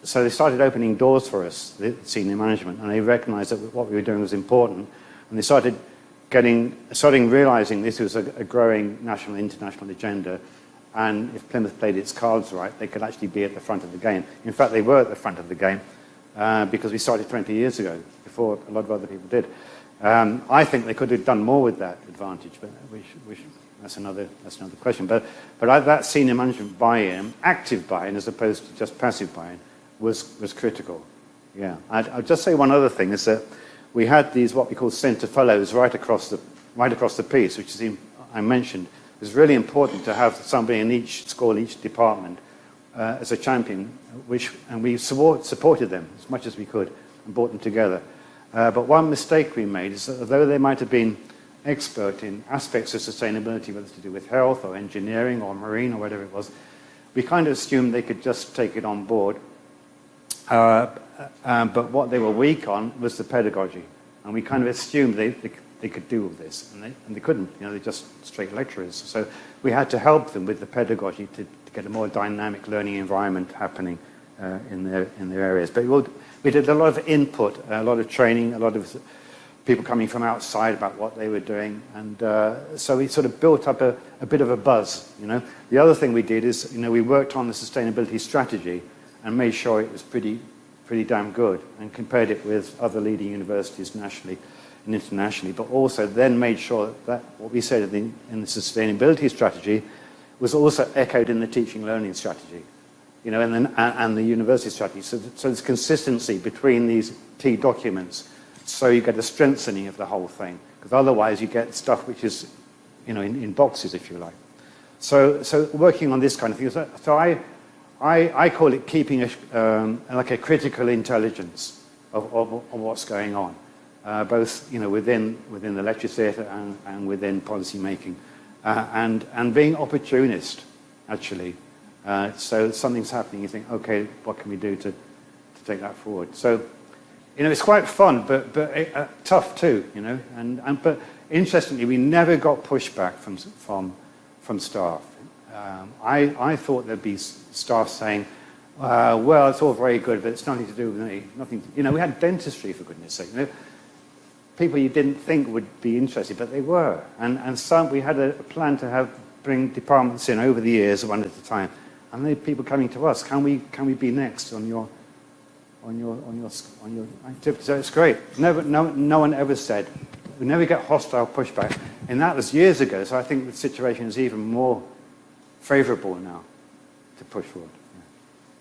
So they started opening doors for us, the senior management, and they recognized that what we were doing was important. And they started realizing this was a growing national, international agenda, and if Plymouth played its cards right, they could actually be at the front of the game. In fact, they were at the front of the game, because we started 20 years ago, before a lot of other people did. I think they could have done more with that advantage, but that's another question. But that senior management buy-in, active buy-in as opposed to just passive buy-in, was critical. Yeah, I'll just say one other thing is that we had these what we call centre fellows right across the piece, which is I mentioned. It was really important to have somebody in each school, each department, as a champion, and we supported them as much as we could and brought them together. But one mistake we made is that although they might have been expert in aspects of sustainability, whether it's to do with health or engineering or marine or whatever it was, we kind of assumed they could just take it on board. But what they were weak on was the pedagogy. And we kind of assumed they could do all this, and they couldn't. They're just straight lecturers. So we had to help them with the pedagogy to get a more dynamic learning environment happening in their areas. But we did a lot of input, a lot of training, a lot of people coming from outside about what they were doing, and so we sort of built up a bit of a buzz. The other thing we did is we worked on the sustainability strategy and made sure it was pretty damn good, and compared it with other leading universities nationally and internationally, but also then made sure that what we said in the sustainability strategy was also echoed in the teaching learning strategy, and the university strategy. So there's consistency between these key documents, so you get a strengthening of the whole thing, because otherwise you get stuff which is, in boxes, if you like. So working on this kind of thing. So I call it keeping like a critical intelligence of what's going on, both within the lecture theatre and within policy making, and being opportunist actually. So something's happening, you think, okay, what can we do to take that forward? So it's quite fun, but tough too, but interestingly, we never got pushback from staff. I thought there'd be staff saying, well, it's all very good, but it's nothing to do with me. Nothing. We had dentistry, for goodness sake. People you didn't think would be interested, but they were. And some, we had a plan to bring departments in over the years, one at a time. And there are people coming to us. Can we be next on your activity? So it's great. No one ever said. We never get hostile pushback. And that was years ago, so I think the situation is even more favourable now to push forward.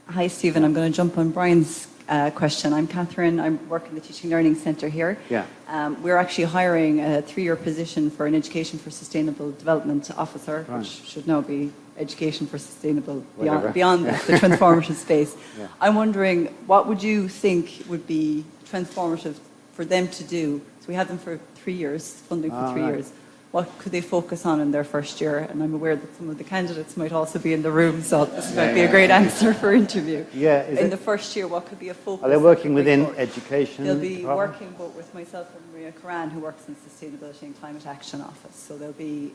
Yeah. Hi, Stephen. I'm going to jump on Brian's question. I'm Catherine. I work in the Teaching Learning Centre here. Yeah. We're actually hiring a 3-year position for an Education for Sustainable Development officer, Right. which should now be Education for Sustainable Whatever. beyond that, the transformative space. Yeah. I'm wondering, what would you think would be transformative for them to do? So we have them for 3 years, funding for 3 right. years. What could they focus on in their first year? And I'm aware that some of the candidates might also be in the room, so this might be a great answer for interview. Yeah, In the first year, what could be a focus? Are they working that they within could- education? They'll be department? working both with myself and Maria Karan, who works in Sustainability and Climate Action Office. So they'll be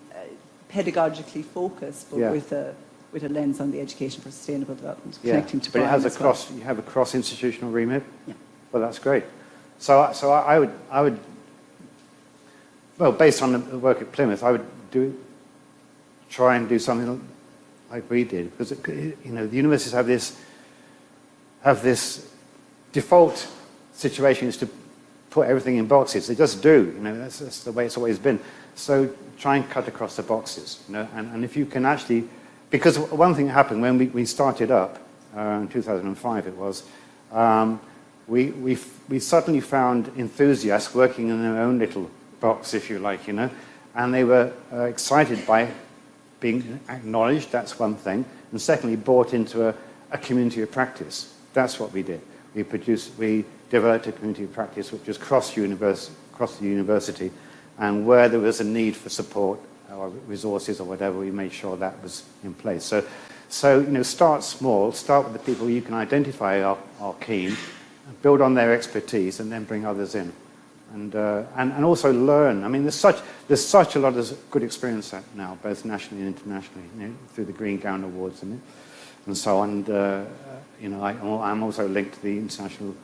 pedagogically focused, but Yeah. with a lens on the Education for Sustainable Development, Yeah, connecting to but it Brian has a as well. you have a cross-institutional remit? Yeah. Well, that's great. So I would, well, based on the work at Plymouth, I would try and do something like we did, because the universities have this default situation is to put everything in boxes. They just do. That's the way it's always been. So try and cut across the boxes. And if you can actually, because one thing that happened when we started up in 2005, it was. We suddenly found enthusiasts working in their own little box, if you like, and they were excited by being acknowledged, that's one thing, and secondly, brought into a community of practice. That's what we did. We developed a community of practice which was across the university, and where there was a need for support or resources or whatever, we made sure that was in place. So start small, start with the people you can identify are keen, build on their expertise, and then bring others in, and also learn. I mean, there's such a lot of good experience now, both nationally and internationally, through the Green Gown Awards and so on. I'm also linked to the International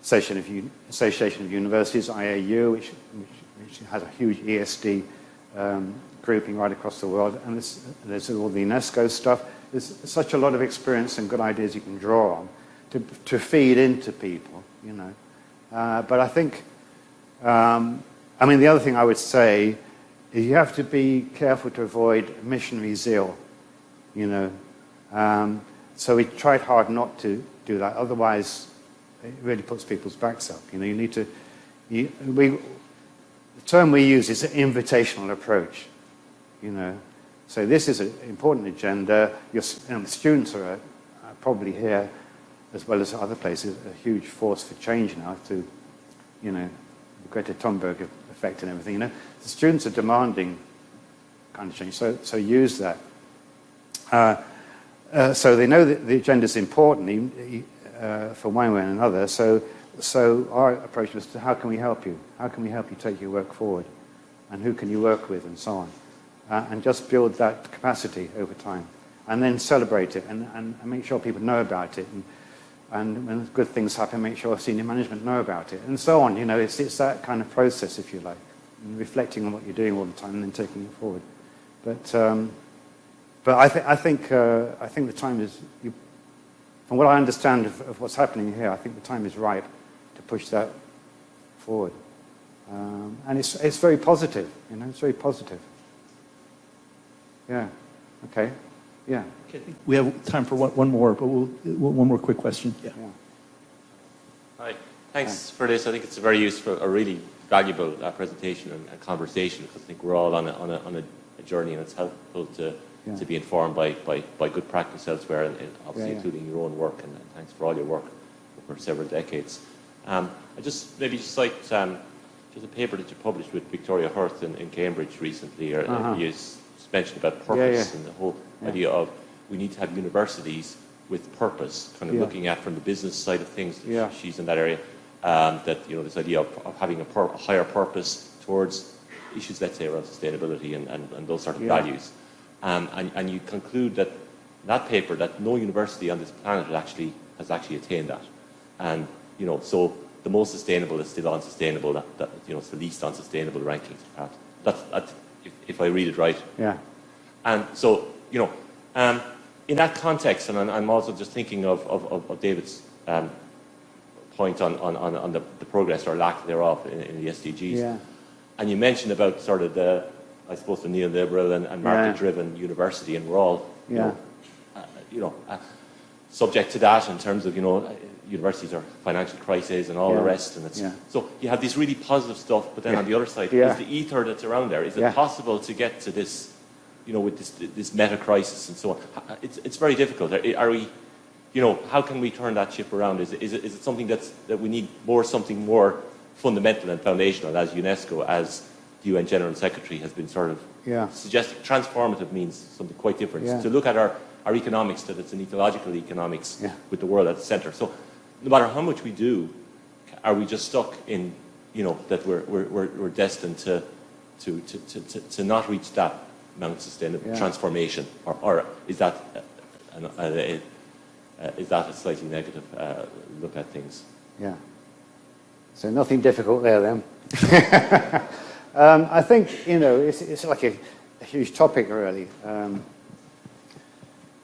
Association of Universities, IAU, which has a huge ESD grouping right across the world, and there's all the UNESCO stuff. There's such a lot of experience and good ideas you can draw on to feed into people, But I think, the other thing I would say is you have to be careful to avoid missionary zeal, So we tried hard not to do that. Otherwise, it really puts people's backs up. You need to. The term we use is an invitational approach. So this is an important agenda. The students are probably here, as well as other places, a huge force for change now through, the Greta Thunberg effect and everything. The students are demanding kind of change. So use that. So they know that the agenda is important for one way and another. So our approach was to how can we help you? How can we help you take your work forward? And who can you work with and so on? And just build that capacity over time. And then celebrate it and make sure people know about it. And when good things happen, make sure senior management know about it. And so on. It's that kind of process, if you like. And reflecting on what you're doing all the time and then taking it forward. But I think the time is, from what I understand of what's happening here, I think the time is ripe to push that forward. And it's very positive, it's very positive. Yeah, okay, yeah. Okay, we have time for one more, but one more quick question. Yeah. Hi, thanks for this. I think it's a very useful, a really valuable presentation and conversation, because I think we're all on a journey, and it's helpful to be informed by good practice elsewhere, and obviously including your own work, and thanks for all your work over several decades. I just like just a paper that you published with Victoria Hurth in Cambridge recently, or you mentioned about purpose and the whole idea of we need to have universities with purpose, kind of looking at from the business side of things. She's in that area, that this idea of having a higher purpose towards issues, let's say, around sustainability and those sort of values. And you conclude that paper that no university on this planet has actually attained that. And so the most sustainable is still unsustainable. That it's the least unsustainable rankings. That's if I read it right. Yeah. And so in that context, and I'm also just thinking of David's point on the progress or lack thereof in the SDGs. Yeah. And you mentioned about sort of I suppose, a neoliberal and market-driven university, and we're all, subject to that in terms of, universities are financial crises and all the rest. And it's, so you have this really positive stuff, but then on the other side, is the ether that's around there. Is it possible to get to this, with this meta crisis and so on? It's very difficult. Are we, how can we turn that ship around? Is it something that we need something more fundamental and foundational, as UNESCO, as the UN General Secretary has been sort of suggesting? Transformative means something quite different. To look at our economics, that it's an ecological economics with the world at the centre. So no matter how much we do, are we just stuck in, that we're destined to not reach that Mount Sustainable Transformation, or is that a slightly negative look at things? Yeah. So nothing difficult there then. I think, it's like a huge topic, really.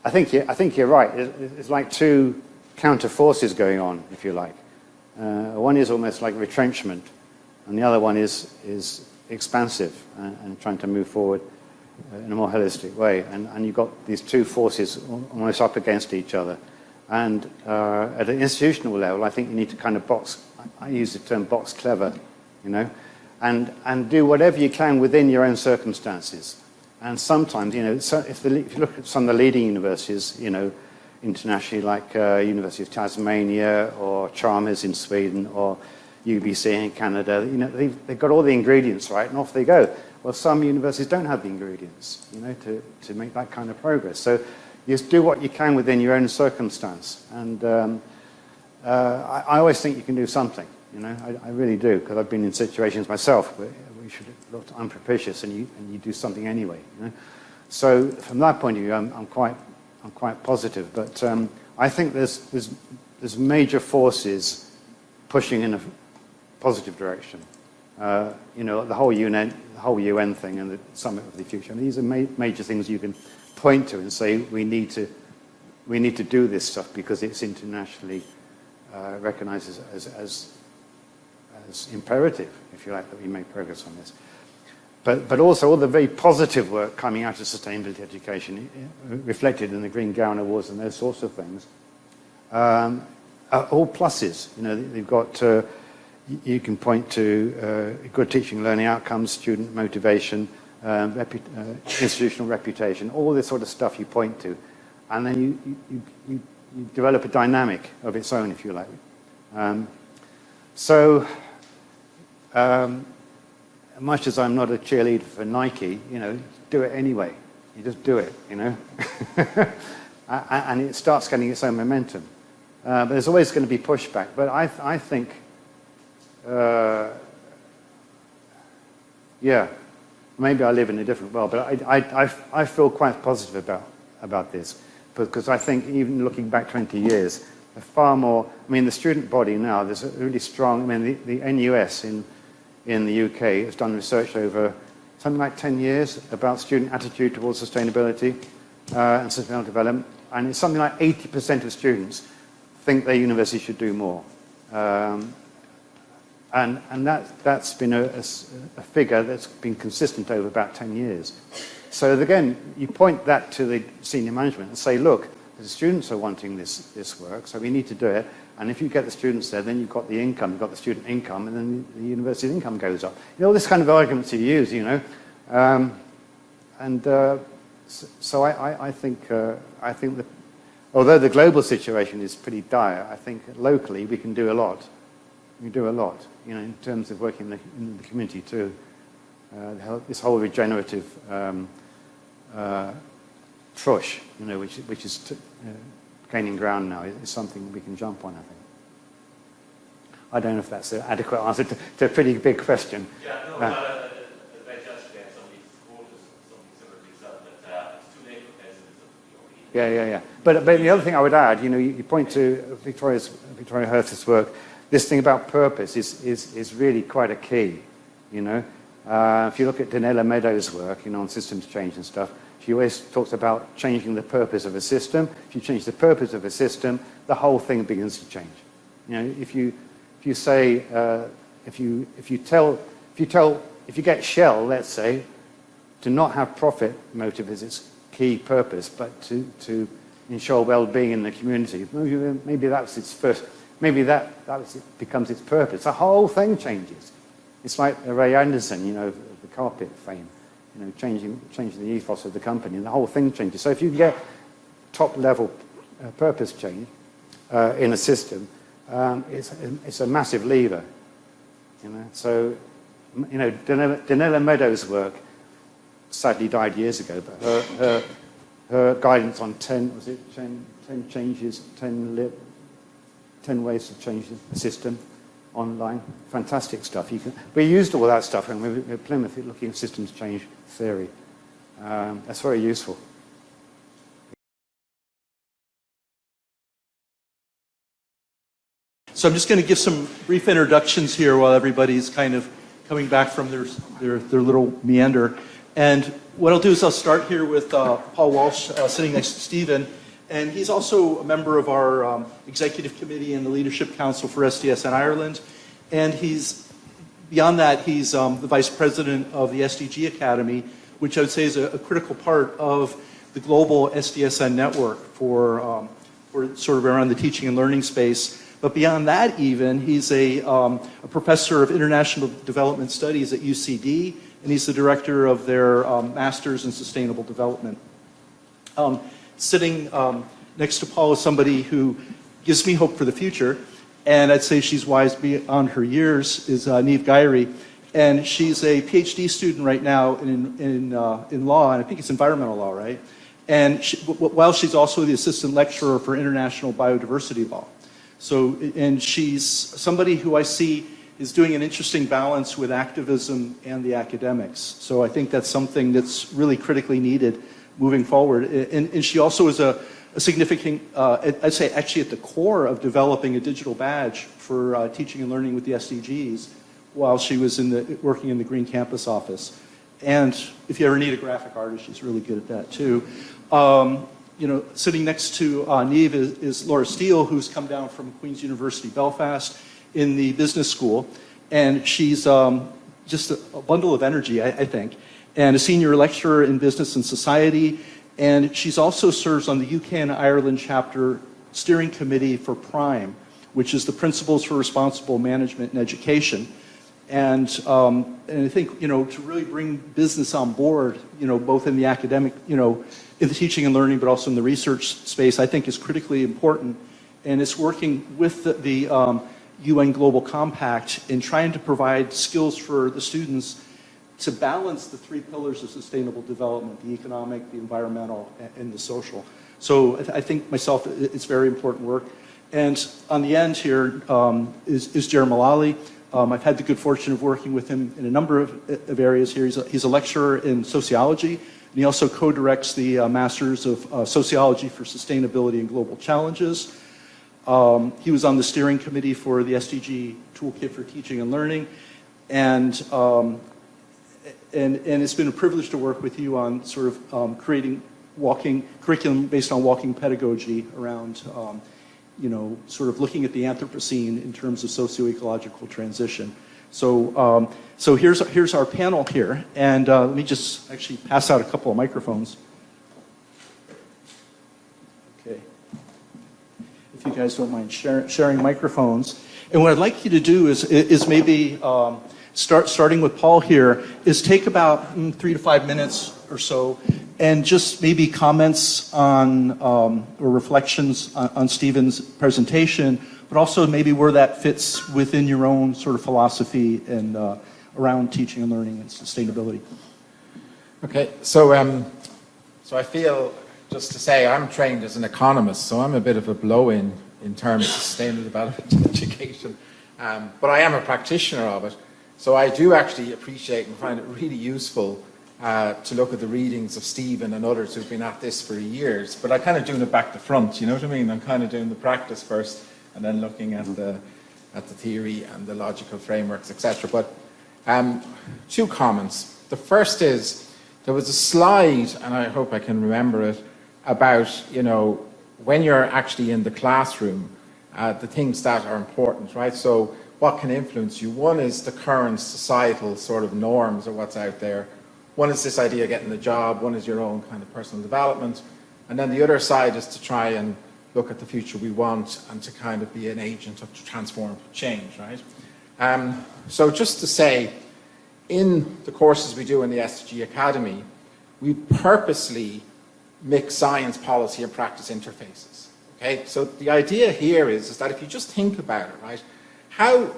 I think you're right. It's like two counter forces going on, if you like. One is almost like retrenchment, and the other one is expansive and trying to move forward in a more holistic way. And you've got these two forces almost up against each other. And at an institutional level, I think you need to kind of box. I use the term box clever, and do whatever you can within your own circumstances. And sometimes, if you look at some of the leading universities, internationally, like University of Tasmania or Chalmers in Sweden or UBC in Canada, they've got all the ingredients right, and off they go. Well, some universities don't have the ingredients, to make that kind of progress. So you just do what you can within your own circumstance. And I always think you can do something, I really do, because I've been in situations myself where we should look unpropitious, and you do something anyway. So from that point of view, I'm quite positive. But I think there's major forces pushing in a positive direction. The whole UN thing and the Summit of the Future. And these are major things you can point to and say we need to do this stuff because it's internationally recognized as imperative, if you like, that we make progress on this. But also all the very positive work coming out of sustainability education, reflected in the Green Gown Awards and those sorts of things, are all pluses. They've got, you can point to good teaching and learning outcomes, student motivation, institutional reputation, all this sort of stuff you point to. And then you develop a dynamic of its own, if you like. Much as I'm not a cheerleader for Nike, do it anyway. You just do it, and it starts getting its own momentum. But there's always going to be pushback. But I think, maybe I live in a different world, but I feel quite positive about this, because I think even looking back 20 years, far more. The student body now, there's a really strong. The NUS in the UK has done research over something like 10 years about student attitude towards sustainability and sustainable development, and it's something like 80% of students think their university should do more, and that's been a figure that's been consistent over about 10 years. So again, you point that to the senior management and say, look, the students are wanting this work, so we need to do it. And if you get the students there, then you've got the income, you've got the student income, and then the university's income goes up. All this kind of arguments you use, So I think that although the global situation is pretty dire, I think locally we can do a lot. We do a lot, in terms of working in the community too. This whole regenerative push, which is gaining ground now, is something we can jump on, I think. I don't know if that's an adequate answer to a pretty big question. Yeah, no, I read yesterday somebody quoted something similar to yourself, that it's too late for pessimism. Yeah. But the other thing I would add, you point to Victoria Hurst's work. This thing about purpose is really quite a key. If you look at Donella Meadows' work, on systems change and stuff, she always talks about changing the purpose of a system. If you change the purpose of a system, the whole thing begins to change. If you get Shell, let's say, to not have profit motive as its key purpose, but to ensure well-being in the community. Maybe that's its first. Maybe that becomes its purpose. The whole thing changes. It's like Ray Anderson, the carpet fame, changing the ethos of the company, and the whole thing changes. So if you get top-level purpose change in a system, it's a massive lever. So, Danella Meadows' work sadly died years ago, but her guidance on 10 changes, 10 ways to change the system online, fantastic stuff. We used all that stuff when we were at Plymouth looking at systems change theory. That's very useful. So I'm just going to give some brief introductions here while everybody's kind of coming back from their little meander. And what I'll do is I'll start here with Paul Walsh sitting next to Stephen. And he's also a member of our executive committee and the leadership council for SDSN Ireland. And beyond that, he's the vice president of the SDG Academy, which I would say is a critical part of the global SDSN network for sort of around the teaching and learning space. But beyond that even, he's a professor of international development studies at UCD, and he's the director of their Masters in Sustainable Development. Sitting next to Paul is somebody who gives me hope for the future, and I'd say she's wise beyond her years, is Niamh Guiry. And she's a PhD student right now in law, and I think it's environmental law, right? And while she's also the assistant lecturer for international biodiversity law. So, and she's somebody who I see is doing an interesting balance with activism and the academics. So I think that's something that's really critically needed moving forward. And she also is a significant, I'd say actually at the core of developing a digital badge for teaching and learning with the SDGs while she was working in the Green Campus office. And if you ever need a graphic artist, she's really good at that too. Sitting next to Niamh is Laura Steele, who's come down from Queen's University Belfast in the business school. And she's just a bundle of energy, I think, and a senior lecturer in business and society. And she's also serves on the UK and Ireland chapter steering committee for PRIME, which is the Principles for Responsible Management in Education. And I think, to really bring business on board, both in the academic, in the teaching and learning, but also in the research space, I think is critically important. And it's working with the UN Global Compact in trying to provide skills for the students to balance the three pillars of sustainable development: the economic, the environmental, and the social. So I think myself, it's very important work. And on the end here is Jerry Mullally. I've had the good fortune of working with him in a number of areas here. He's a lecturer in sociology, and he also co-directs the Masters of Sociology for Sustainability and Global Challenges. He was on the steering committee for the SDG Toolkit for Teaching and Learning, and it's been a privilege to work with you on sort of creating curriculum based on walking pedagogy around sort of looking at the Anthropocene in terms of socio-ecological transition. So, here's our panel here, and let me just actually pass out a couple of microphones. Okay. If you guys don't mind sharing microphones. And what I'd like you to do is maybe starting with Paul here, is take about 3 to 5 minutes or so, and just maybe comments on or reflections on Stephen's presentation, but also maybe where that fits within your own sort of philosophy and around teaching and learning and sustainability. Okay, so I feel, just to say, I'm trained as an economist, so I'm a bit of a blow-in in terms of sustainable development and education, but I am a practitioner of it. So I do actually appreciate and find it really useful to look at the readings of Stephen and others who've been at this for years. But I kind of doing it back to front, you know what I mean? I'm kind of doing the practice first and then looking at the theory and the logical frameworks, etc. But 2 comments. The first is, there was a slide, and I hope I can remember it, about, when you're actually in the classroom, the things that are important, right? So what can influence you? One is the current societal sort of norms or what's out there. One is this idea of getting the job, one is your own kind of personal development, and then the other side is to try and look at the future we want and to kind of be an agent of transform change, right? So just to say, in the courses we do in the SDG Academy, we purposely mix science, policy, and practice interfaces. Okay, so the idea here is that if you just think about it, right, how,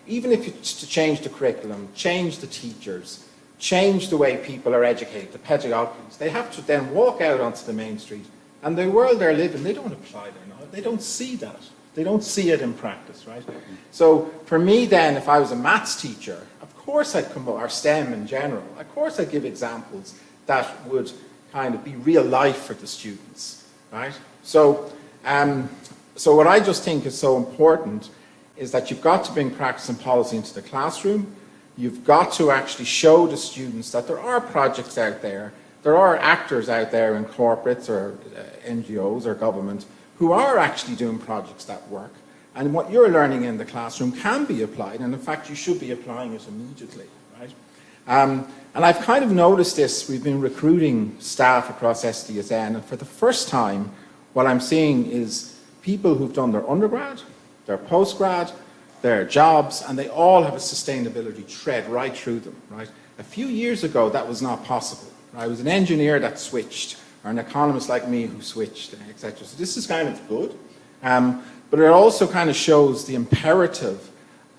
even if you to change the curriculum, change the teachers, change the way people are educated, the pedagogies, they have to then walk out onto the main street, and the world they're living, they don't apply their knowledge, they don't see that. They don't see it in practice, right? So for me then, if I was a maths teacher, of course I'd come, or STEM in general, of course I'd give examples that would kind of be real life for the students, right? So, so what I just think is so important is that you've got to bring practice and policy into the classroom. You've got to actually show the students that there are projects out there, there are actors out there in corporates or NGOs or government who are actually doing projects that work. And what you're learning in the classroom can be applied, and in fact you should be applying it immediately, right? And I've kind of noticed this. We've been recruiting staff across SDSN, and for the first time what I'm seeing is people who've done their undergrad, their postgrad, their jobs, and they all have a sustainability thread right through them, right? A few years ago that was not possible. I was an engineer that switched, or an economist like me who switched, etc. So this is kind of good, but it also kind of shows the imperative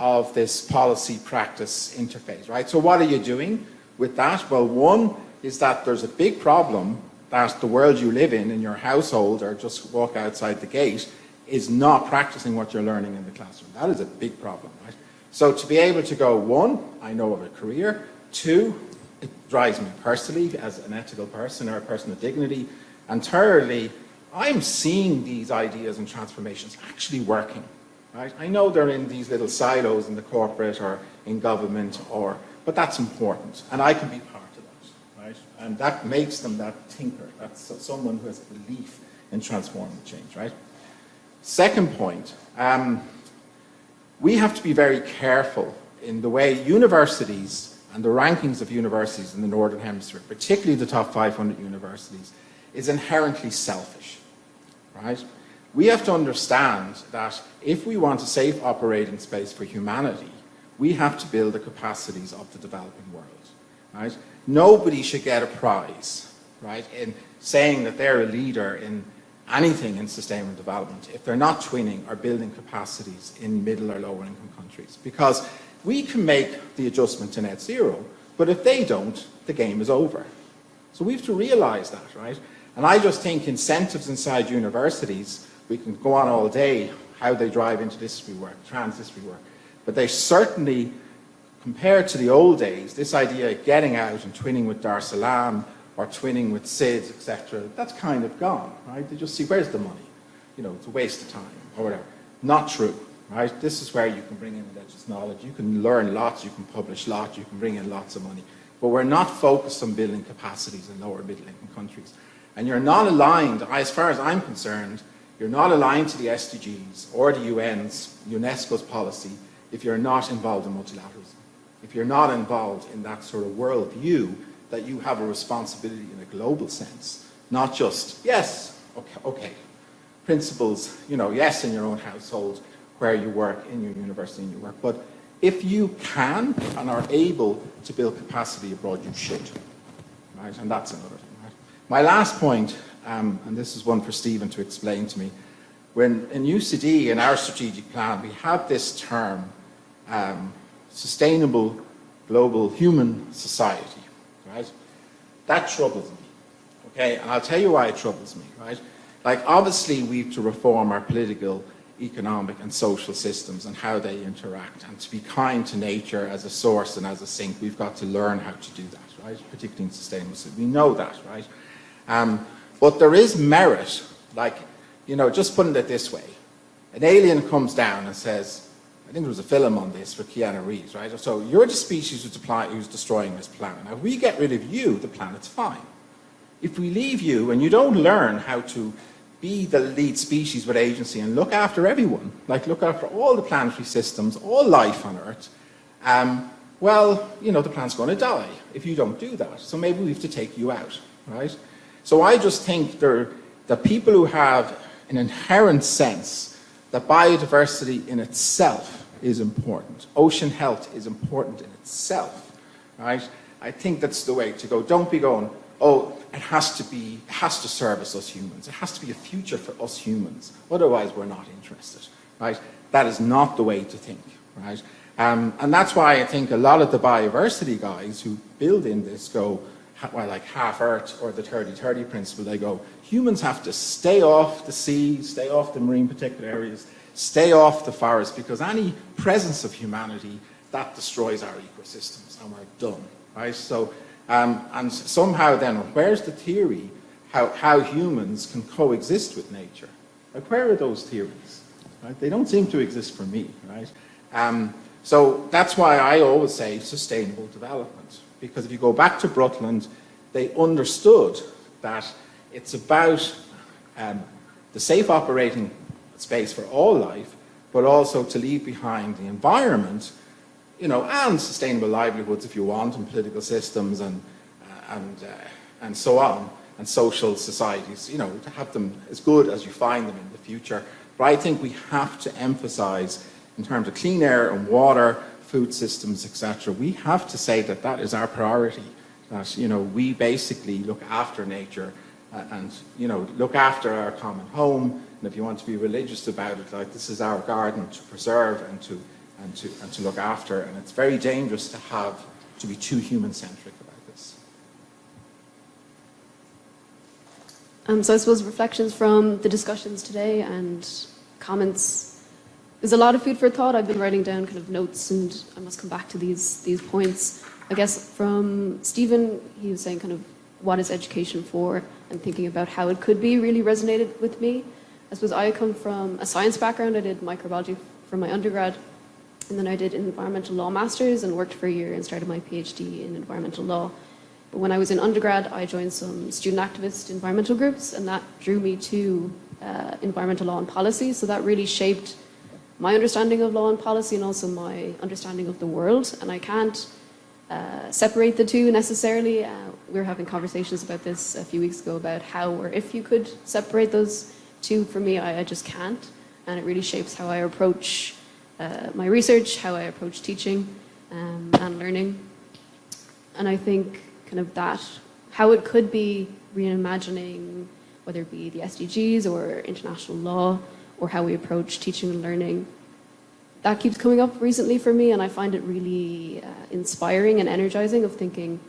of this policy practice interface, right? So what are you doing with that? Well, one is that there's a big problem that the world you live in your household, or just walk outside the gate, is not practicing what you're learning in the classroom. That is a big problem, right? So to be able to go, one, I know of a career, two, it drives me personally as an ethical person or a person of dignity, and thirdly, I'm seeing these ideas and transformations actually working, right? I know they're in these little silos in the corporate or in government, but that's important, and I can be part of that, right? And that makes them that thinker, that's someone who has a belief in transforming change, right? Second point, we have to be very careful in the way universities and the rankings of universities in the Northern Hemisphere, particularly the top 500 universities, is inherently selfish, right? We have to understand that if we want a safe operating space for humanity, we have to build the capacities of the developing world, right? Nobody should get a prize, right, in saying that they're a leader in anything in sustainable development if they're not twinning or building capacities in middle or lower income countries. Because we can make the adjustment to net zero, but if they don't, the game is over. So we have to realize that, right? And I just think incentives inside universities, we can go on all day how they drive interdisciplinary work, transdisciplinary work, but they certainly, compared to the old days, this idea of getting out and twinning with Dar es Salaam or twinning with SIDS, etc., that's kind of gone, right? They just see, where's the money? You know, it's a waste of time or whatever. Not true. Right? This is where you can bring in religious knowledge, you can learn lots, you can publish lots, you can bring in lots of money. But we're not focused on building capacities in lower middle income countries. And you're not aligned, as far as I'm concerned, you're not aligned to the SDGs or the UNESCO's policy if you're not involved in multilateralism. If you're not involved in that sort of worldview that you have a responsibility in a global sense, not just, yes, okay, principles, you know, yes, in your own household, where you work, in your university, in your work. But if you can and are able to build capacity abroad, you should. Right? And that's another thing. Right? My last point, and this is one for Stephen to explain to me, when in UCD, in our strategic plan, we have this term, sustainable global human society. Right? That troubles me. Okay, and I'll tell you why it troubles me. Right? Like, obviously, we have to reform our political, economic and social systems and how they interact, and to be kind to nature as a source and as a sink, we've got to learn how to do that, right? Particularly in sustainable systems. We know that, right? But there is merit, like, you know, just putting it this way. An alien comes down and says, I think there was a film on this with Keanu Reeves, right? So you're the species who's destroying this planet. Now, if we get rid of you, the planet's fine. If we leave you and you don't learn how to be the lead species with agency and look after everyone, like look after all the planetary systems, all life on Earth, well, the plant's going to die if you don't do that. So maybe we have to take you out, right? So I just think that people who have an inherent sense that biodiversity in itself is important, ocean health is important in itself, right? I think that's the way to go. Don't be going, oh, it has to service us humans. It has to be a future for us humans. Otherwise, we're not interested, right? That is not the way to think, right? And that's why I think a lot of the biodiversity guys who build in this go, well, like half Earth or the 30-30 principle, they go, humans have to stay off the sea, stay off the marine protected areas, stay off the forest, because any presence of humanity, that destroys our ecosystems, and we're done, right? So, and somehow then, where's the theory how humans can coexist with nature? Like, where are those theories? Right? They don't seem to exist for me, right? So that's why I always say sustainable development, because if you go back to Brundtland, they understood that it's about the safe operating space for all life, but also to leave behind the environment, and sustainable livelihoods if you want, and political systems and so on, and social societies, to have them as good as you find them in the future. But I think we have to emphasize, in terms of clean air and water, food systems, etc., we have to say that is our priority, that, we basically look after nature and, look after our common home. And if you want to be religious about it, like, this is our garden to preserve and to look after. And it's very dangerous to be too human-centric about this. So I suppose reflections from the discussions today and comments. There's a lot of food for thought. I've been writing down kind of notes, and I must come back to these points. I guess from Stephen, he was saying kind of what is education for, and thinking about how it could be really resonated with me. I suppose I come from a science background. I did microbiology for my undergrad, and then I did an environmental law master's and worked for a year and started my PhD in environmental law. But when I was in undergrad, I joined some student activist environmental groups, and that drew me to environmental law and policy. So that really shaped my understanding of law and policy, and also my understanding of the world. And I can't separate the two necessarily. We were having conversations about this a few weeks ago about how or if you could separate those two. For me, I just can't. And it really shapes how I approach my research, how I approach teaching and learning. And I think kind of that, how it could be reimagining, whether it be the SDGs or international law, or how we approach teaching and learning. That keeps coming up recently for me, and I find it really inspiring and energizing of thinking,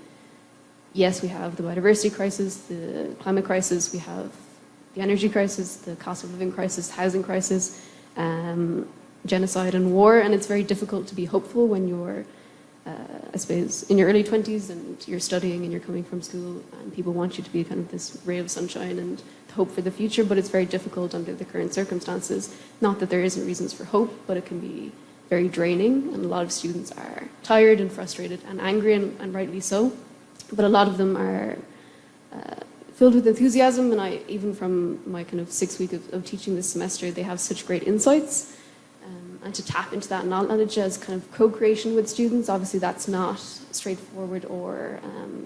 yes, we have the biodiversity crisis, the climate crisis, we have the energy crisis, the cost of living crisis, housing crisis, genocide and war, and it's very difficult to be hopeful when you're, I suppose, in your early 20s and you're studying and you're coming from school and people want you to be kind of this ray of sunshine and hope for the future, but it's very difficult under the current circumstances. Not that there isn't reasons for hope, but it can be very draining, and a lot of students are tired and frustrated and angry, and rightly so. But a lot of them are filled with enthusiasm, and even from my kind of 6 week of teaching this semester, they have such great insights. And to tap into that knowledge as kind of co-creation with students, obviously that's not straightforward or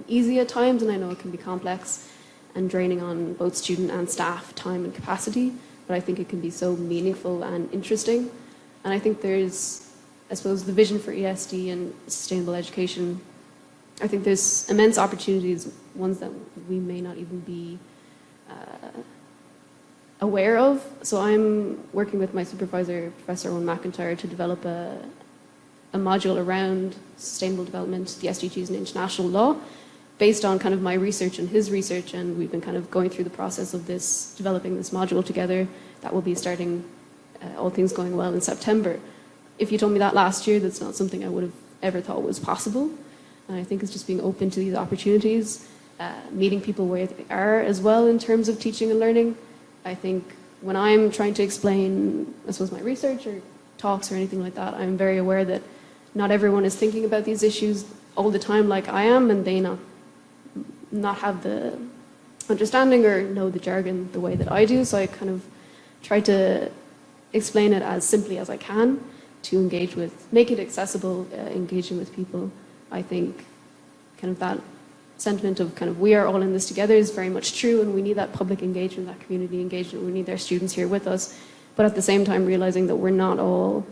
easy at times, and I know it can be complex and draining on both student and staff time and capacity, but I think it can be so meaningful and interesting. And I think there's, I suppose, the vision for ESD and sustainable education. I think there's immense opportunities, ones that we may not even be aware of. So I'm working with my supervisor, Professor Owen McIntyre, to develop a module around sustainable development, the SDGs and international law, based on kind of my research and his research, and we've been kind of going through the process of this, developing this module together. That will be starting, all things going well, in September. If you told me that last year, that's not something I would have ever thought was possible. And I think it's just being open to these opportunities, meeting people where they are as well in terms of teaching and learning. I think when I'm trying to explain, I suppose, my research or talks or anything like that, I'm very aware that not everyone is thinking about these issues all the time like I am, and they not have the understanding or know the jargon the way that I do. So I kind of try to explain it as simply as I can, to engage with, make it accessible, engaging with people. I think kind of that sentiment of kind of we are all in this together is very much true, and we need that public engagement, that community engagement. We need our students here with us, but at the same time realizing that we're not all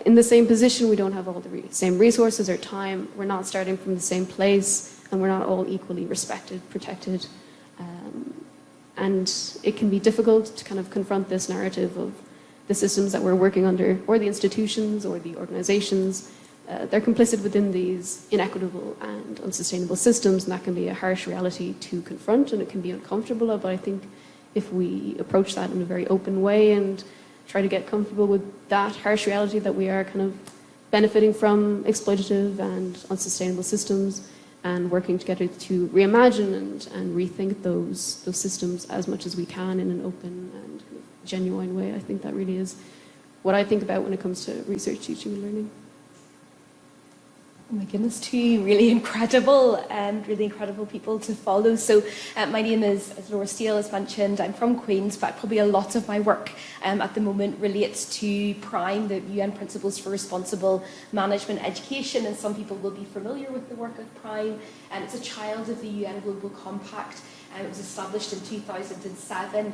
in the same position. We don't have all the same resources or time. We're not starting from the same place, and we're not all equally respected, protected. And it can be difficult to kind of confront this narrative of the systems that we're working under, or the institutions or the organizations. They're complicit within these inequitable and unsustainable systems, and that can be a harsh reality to confront, and it can be uncomfortable. But I think if we approach that in a very open way and try to get comfortable with that harsh reality that we are kind of benefiting from exploitative and unsustainable systems, and working together to reimagine and rethink those systems as much as we can in an open and genuine way, I think that really is what I think about when it comes to research, teaching and learning. Oh my goodness, two really incredible people to follow. So my name is Laura Steele, as mentioned. I'm from Queen's, but probably a lot of my work at the moment relates to PRIME, the UN Principles for Responsible Management Education, and some people will be familiar with the work of PRIME. And it's a child of the UN Global Compact. It was established in 2007,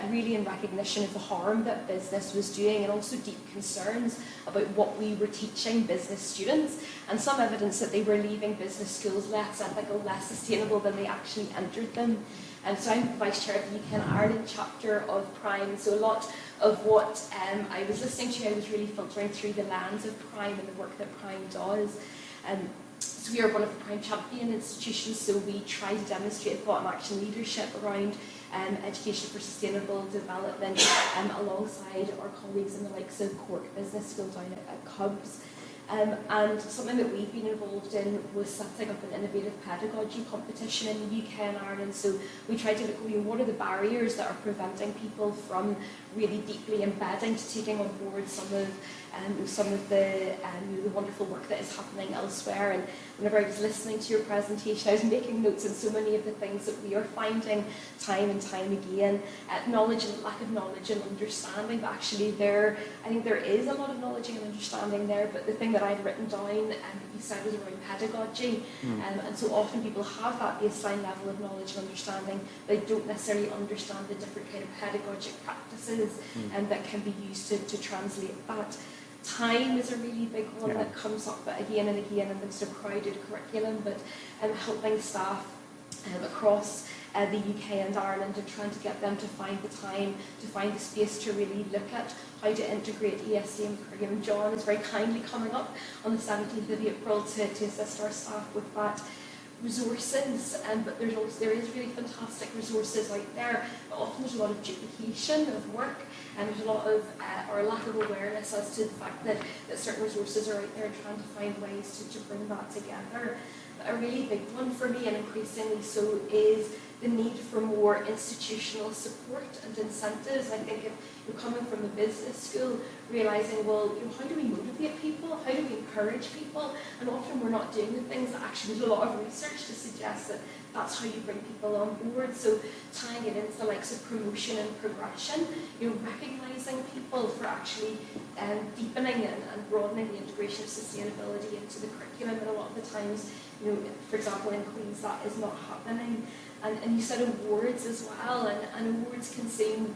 really in recognition of the harm that business was doing, and also deep concerns about what we were teaching business students, and some evidence that they were leaving business schools less ethical, less sustainable than they actually entered them. And so I'm Vice Chair of the UK and Ireland chapter of PRIME, so a lot of what I was listening to, I was really filtering through the lens of PRIME and the work that PRIME does. So we are one of the PRIME champion institutions, so we try to demonstrate thought and action leadership around education for sustainable development alongside our colleagues in the likes of Cork Business School down at Cubs. And something that we've been involved in was setting up an innovative pedagogy competition in the UK and Ireland. So we tried to look at what are the barriers that are preventing people from really deeply embedding to taking on board some of the wonderful work that is happening elsewhere. And whenever I was listening to your presentation, I was making notes on so many of the things that we are finding time and time again. Knowledge and lack of knowledge and understanding, but actually I think there is a lot of knowledge and understanding there, but the thing that I'd written down that you said was around pedagogy. And so often people have that baseline level of knowledge and understanding, they don't necessarily understand the different kind of pedagogic practices that can be used to translate that. Time is a really big one that comes up again and again in this crowded curriculum, but helping staff across the UK and Ireland and trying to get them to find the time, to find the space to really look at how to integrate ESD in curriculum. John is very kindly coming up on the 17th of April to assist our staff with that. Resources, but there is really fantastic resources out there, but often there's a lot of duplication of work, and there's a lot of or a lack of awareness as to the fact that certain resources are out there, trying to find ways to bring that together. But a really big one for me, and increasingly so, is the need for more institutional support and incentives. I think if you're coming from a business school, realising, well, how do we motivate people? How do we encourage people? And often we're not doing the things that actually there's a lot of research to suggest that that's how you bring people on board. So tying it into the likes of promotion and progression, recognising people for actually deepening and broadening the integration of sustainability into the curriculum. And a lot of the times, for example, in Queen's, that is not happening. And you said awards as well, and awards can seem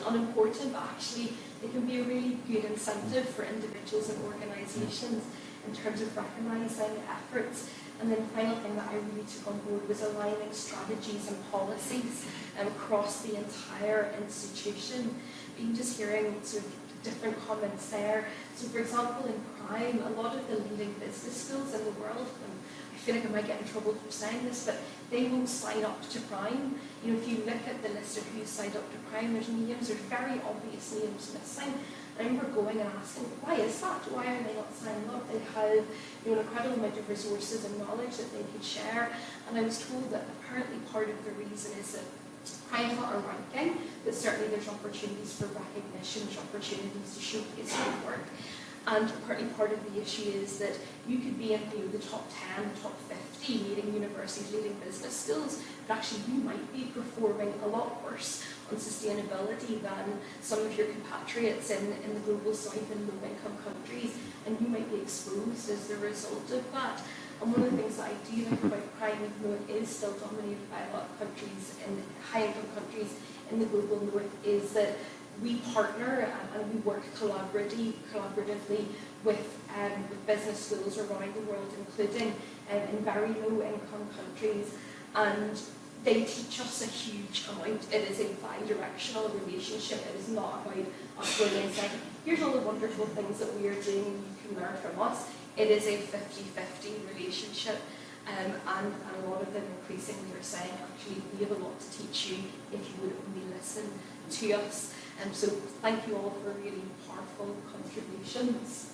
unimportant, but actually it can be a really good incentive for individuals and organisations in terms of recognising efforts. And then the final thing that I really took on board was aligning strategies and policies across the entire institution. Being just hearing sort of different comments there. So for example, in PRIME, a lot of the leading business schools in the world, and I feel like I might get in trouble for saying this, but they won't sign up to PRIME. If you look at the list of who's signed up to PRIME, there's very obvious names missing. I remember going and asking, why is that? Why are they not signing up? They have an incredible amount of resources and knowledge that they could share. And I was told that apparently part of the reason is that PRIME's not a ranking, but certainly there's opportunities for recognition, there's opportunities to showcase your work. And partly part of the issue is that you could be in the top 10, the top 50 leading universities, leading business schools, but actually you might be performing a lot worse on sustainability than some of your compatriots in the global south and low-income countries, and you might be exposed as the result of that. And one of the things that I do like about Prime, even though it is still dominated by a lot of countries and high-income countries in the global north, is that we partner and we work collaboratively with business schools around the world, including in very low-income countries, and they teach us a huge amount. It is a bi-directional relationship. It is not about us going and saying, here's all the wonderful things that we are doing and you can learn from us. It is a 50-50 relationship, and a lot of them increasingly are saying, actually, we have a lot to teach you if you would only listen to us. So thank you all for really powerful contributions.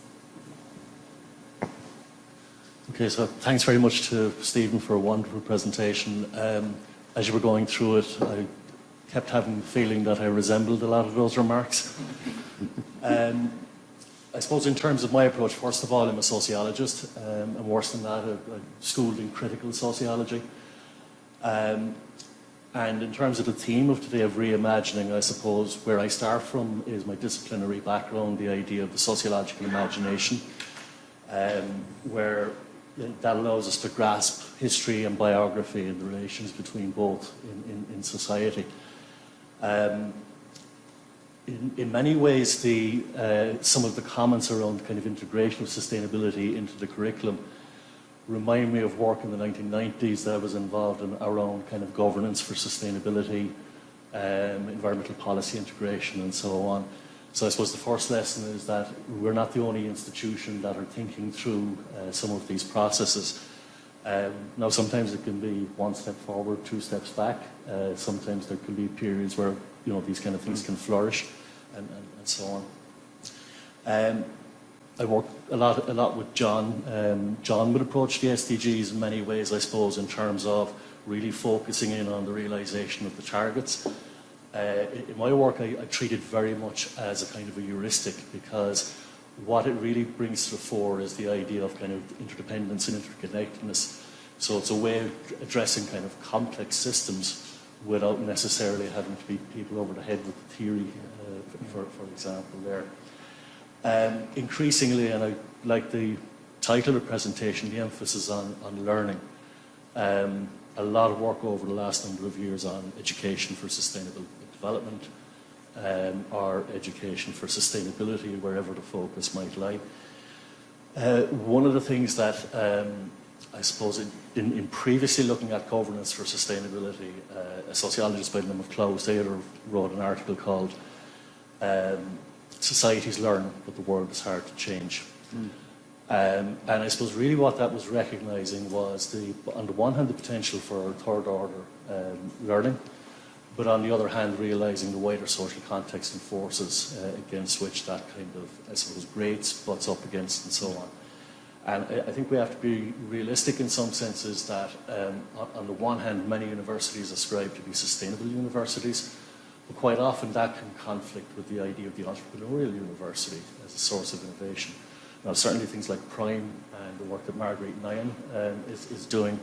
Okay, so thanks very much to Stephen for a wonderful presentation. As you were going through it, I kept having the feeling that I resembled a lot of those remarks. I suppose in terms of my approach, first of all, I'm a sociologist, and worse than that, I'm schooled in critical sociology. And in terms of the theme of today of reimagining, I suppose where I start from is my disciplinary background, the idea of the sociological imagination, where that allows us to grasp history and biography and the relations between both in society. In many ways, some of the comments around kind of integration of sustainability into the curriculum remind me of work in the 1990s that I was involved in around kind of governance for sustainability, environmental policy integration, and so on. So I suppose the first lesson is that we're not the only institution that are thinking through some of these processes. Now, sometimes it can be one step forward, two steps back. Sometimes there can be periods where these kind of things can flourish, and so on. I work a lot with John. John would approach the SDGs in many ways, I suppose, in terms of really focusing in on the realisation of the targets. In my work, I treat it very much as a kind of a heuristic, because what it really brings to the fore is the idea of kind of interdependence and interconnectedness. So it's a way of addressing kind of complex systems without necessarily having to beat people over the head with the theory, for example, there. Increasingly, and I like the title of the presentation, the emphasis on learning. A lot of work over the last number of years on education for sustainable development, or education for sustainability, wherever the focus might lie. One of the things that I suppose in previously looking at governance for sustainability, a sociologist by the name of Klaus Ehler wrote an article called Societies Learn, but the World is Hard to Change. And I suppose really what that was recognising was, on the one hand, the potential for third order learning, but on the other hand, realising the wider social context and forces against which that kind of, I suppose, grades butts up against, and so on. And I think we have to be realistic in some senses that, on the one hand, many universities ascribe to be sustainable universities, but quite often that can conflict with the idea of the entrepreneurial university as a source of innovation. Now, certainly things like Prime and the work that Marguerite Niamh is doing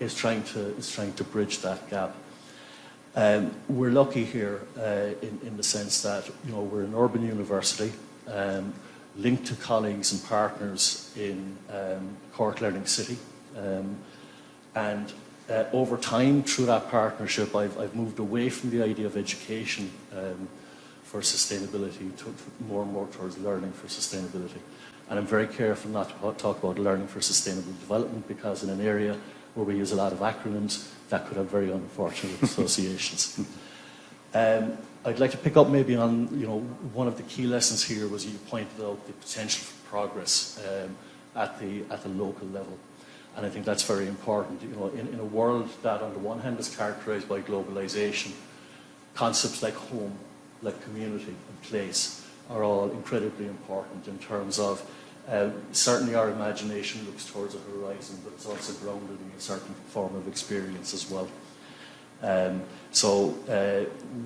is trying to bridge that gap. We're lucky here in the sense that we're an urban university, linked to colleagues and partners in Cork Learning City, and over time, through that partnership, I've moved away from the idea of education for sustainability to more and more towards learning for sustainability. And I'm very careful not to talk about learning for sustainable development, because in an area where we use a lot of acronyms, that could have very unfortunate associations. I'd like to pick up maybe on, one of the key lessons here was you pointed out the potential for progress at the local level. And I think that's very important. In a world that on the one hand is characterized by globalization, concepts like home, like community and place are all incredibly important in terms of certainly our imagination looks towards a horizon, but it's also grounded in a certain form of experience as well. So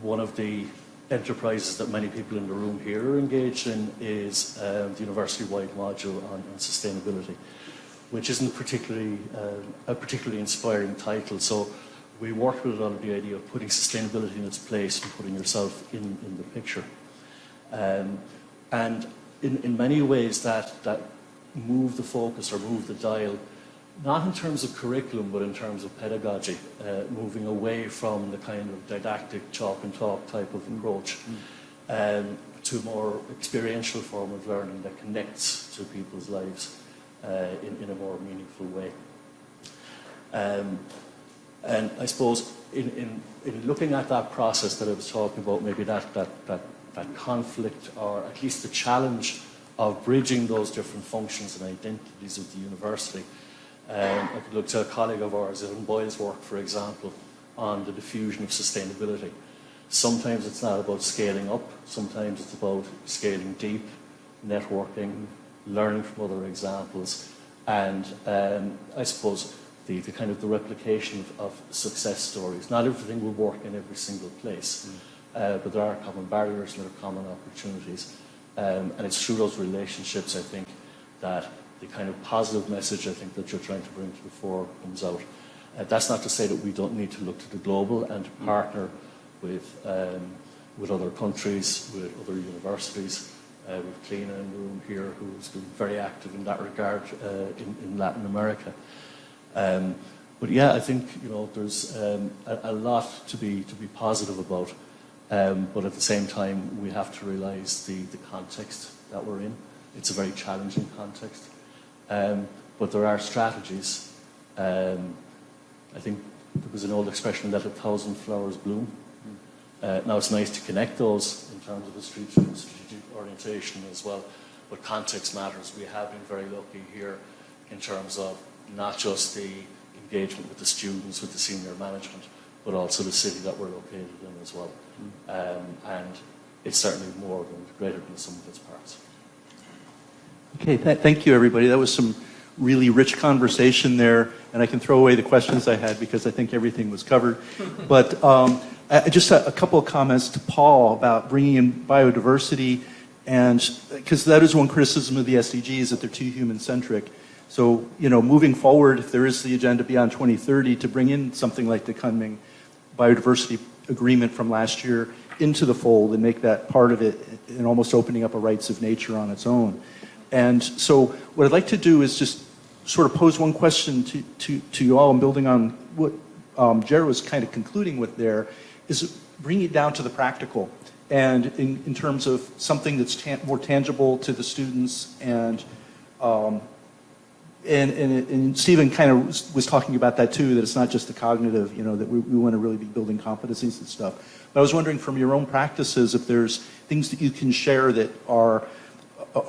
one of the enterprises that many people in the room here are engaged in is the university-wide module on sustainability, which isn't a particularly inspiring title. So we worked with it on the idea of putting sustainability in its place and putting yourself in the picture. And in many ways that move the focus or move the dial, not in terms of curriculum, but in terms of pedagogy, moving away from the kind of didactic chalk and talk type of approach to a more experiential form of learning that connects to people's lives in a more meaningful way. And I suppose in looking at that process that I was talking about, maybe that conflict, or at least the challenge of bridging those different functions and identities of the university. I could look to a colleague of ours, Evan Boyle's work, for example, on the diffusion of sustainability. Sometimes it's not about scaling up, sometimes it's about scaling deep, networking, learning from other examples, and I suppose the kind of the replication of success stories. Not everything will work in every single place, but there are common barriers and there are common opportunities. And it's through those relationships, I think, that the kind of positive message, I think, that you're trying to bring to the fore comes out. That's not to say that we don't need to look to the global and to partner with other countries, with other universities. With Clina in the room here, who's been very active in that regard in Latin America. But yeah, I think there's a lot to be positive about. But at the same time, we have to realise the context that we're in. It's a very challenging context. But there are strategies. I think there was an old expression, let 1,000 flowers bloom. Now it's nice to connect those in terms of a strategic orientation as well, but context matters. We have been very lucky here in terms of not just the engagement with the students, with the senior management, but also the city that we're located in as well. And it's certainly greater than the sum of its parts. Okay, thank you, everybody. That was some really rich conversation there, and I can throw away the questions I had because I think everything was covered. But just a couple of comments to Paul about bringing in biodiversity, and because that is one criticism of the SDGs, that they're too human-centric. So, moving forward, if there is the agenda beyond 2030, to bring in something like the Kunming biodiversity agreement from last year into the fold and make that part of it, and almost opening up a rights of nature on its own. And so what I'd like to do is just sort of pose one question to you all, and building on what Jared was kind of concluding with there, is bring it down to the practical, and in terms of something that's more tangible to the students. And Stephen kind of was talking about that too, that it's not just the cognitive, that we want to really be building competencies and stuff. But I was wondering from your own practices if there's things that you can share that are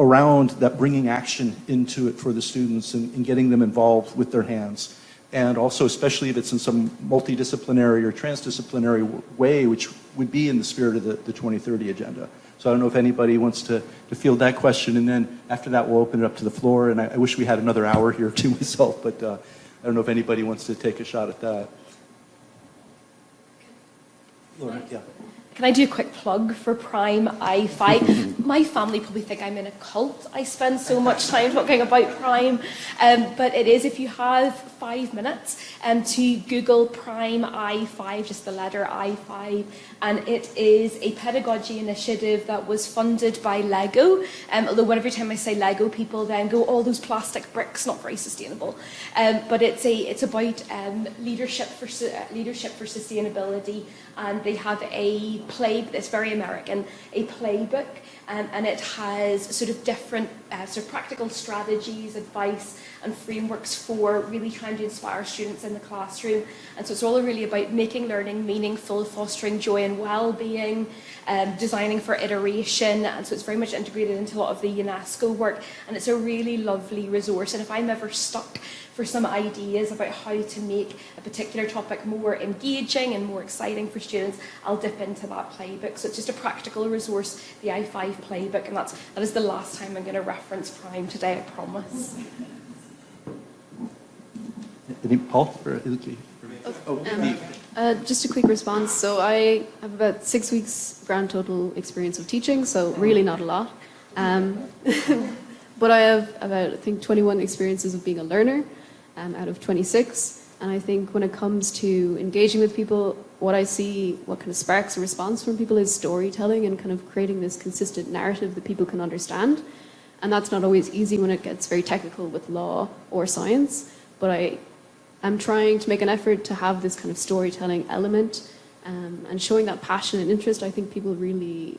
around that, bringing action into it for the students and getting them involved with their hands. And also, especially if it's in some multidisciplinary or transdisciplinary way, which would be in the spirit of the 2030 agenda. So I don't know if anybody wants to field that question, and then after that we'll open it up to the floor. And I wish we had another hour here too myself, but I don't know if anybody wants to take a shot at that. Laura, yeah. Can I do a quick plug for Prime I5? My family probably think I'm in a cult. I spend so much time talking about Prime. But it is, if you have 5 minutes, to Google Prime I5, just the letter I5. And it is a pedagogy initiative that was funded by Lego. Although every time I say Lego, people then go, oh, those plastic bricks, not very sustainable. But it's about leadership for sustainability. And they have a it's very American, a playbook, and it has sort of different sort of practical strategies, advice, and frameworks for really trying to inspire students in the classroom. And so it's all really about making learning meaningful, fostering joy and well-being, designing for iteration, and so it's very much integrated into a lot of the UNESCO work, and it's a really lovely resource. And if I'm ever stuck for some ideas about how to make a particular topic more engaging and more exciting for students, I'll dip into that playbook. So it's just a practical resource, the I5 playbook, and that is the last time I'm going to reference Prime today, I promise. Paul? Just a quick response. So I have about 6 weeks grand total experience of teaching, so really not a lot. But I have about, I think, 21 experiences of being a learner out of 26. And I think when it comes to engaging with people, what I see, what kind of sparks a response from people is storytelling and kind of creating this consistent narrative that people can understand. And that's not always easy when it gets very technical with law or science, but I'm trying to make an effort to have this kind of storytelling element, and showing that passion and interest. I think people really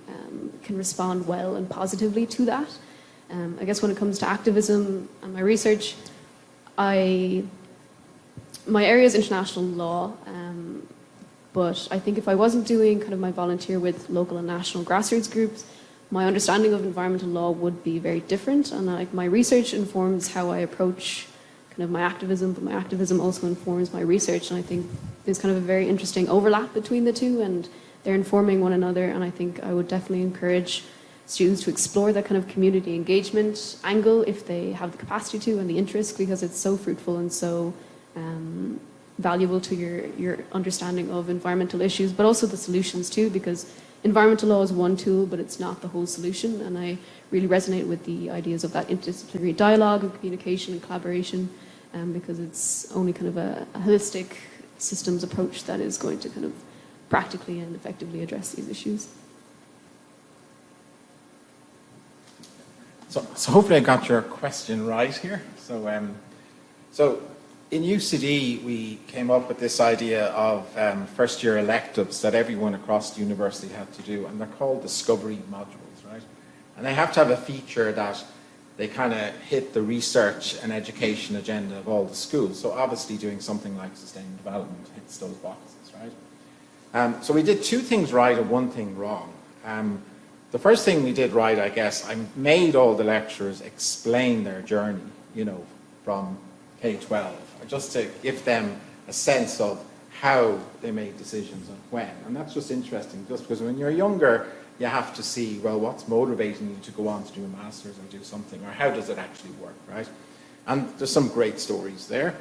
can respond well and positively to that. I guess when it comes to activism and my research, my area is international law, but I think if I wasn't doing kind of my volunteer with local and national grassroots groups, my understanding of environmental law would be very different. And my research informs how I approach kind of my activism, but my activism also informs my research. And I think there's kind of a very interesting overlap between the two, and they're informing one another. And I think I would definitely encourage students to explore that kind of community engagement angle if they have the capacity to and the interest, because it's so fruitful and so valuable to your understanding of environmental issues, but also the solutions too, because environmental law is one tool, but it's not the whole solution. And I really resonate with the ideas of that interdisciplinary dialogue and communication and collaboration, because it's only kind of a holistic systems approach that is going to kind of practically and effectively address these issues. So hopefully I got your question right here. So in UCD, we came up with this idea of first-year electives that everyone across the university had to do, and they're called discovery modules, right? And they have to have a feature that they kind of hit the research and education agenda of all the schools. So obviously doing something like sustainable development hits those boxes, right? So we did two things right and one thing wrong. The first thing we did right, I guess, I made all the lecturers explain their journey, from K-12, just to give them a sense of how they made decisions and when. And that's just interesting, just because when you're younger, you have to see, well, what's motivating you to go on to do a master's or do something, or how does it actually work, right? And there's some great stories there.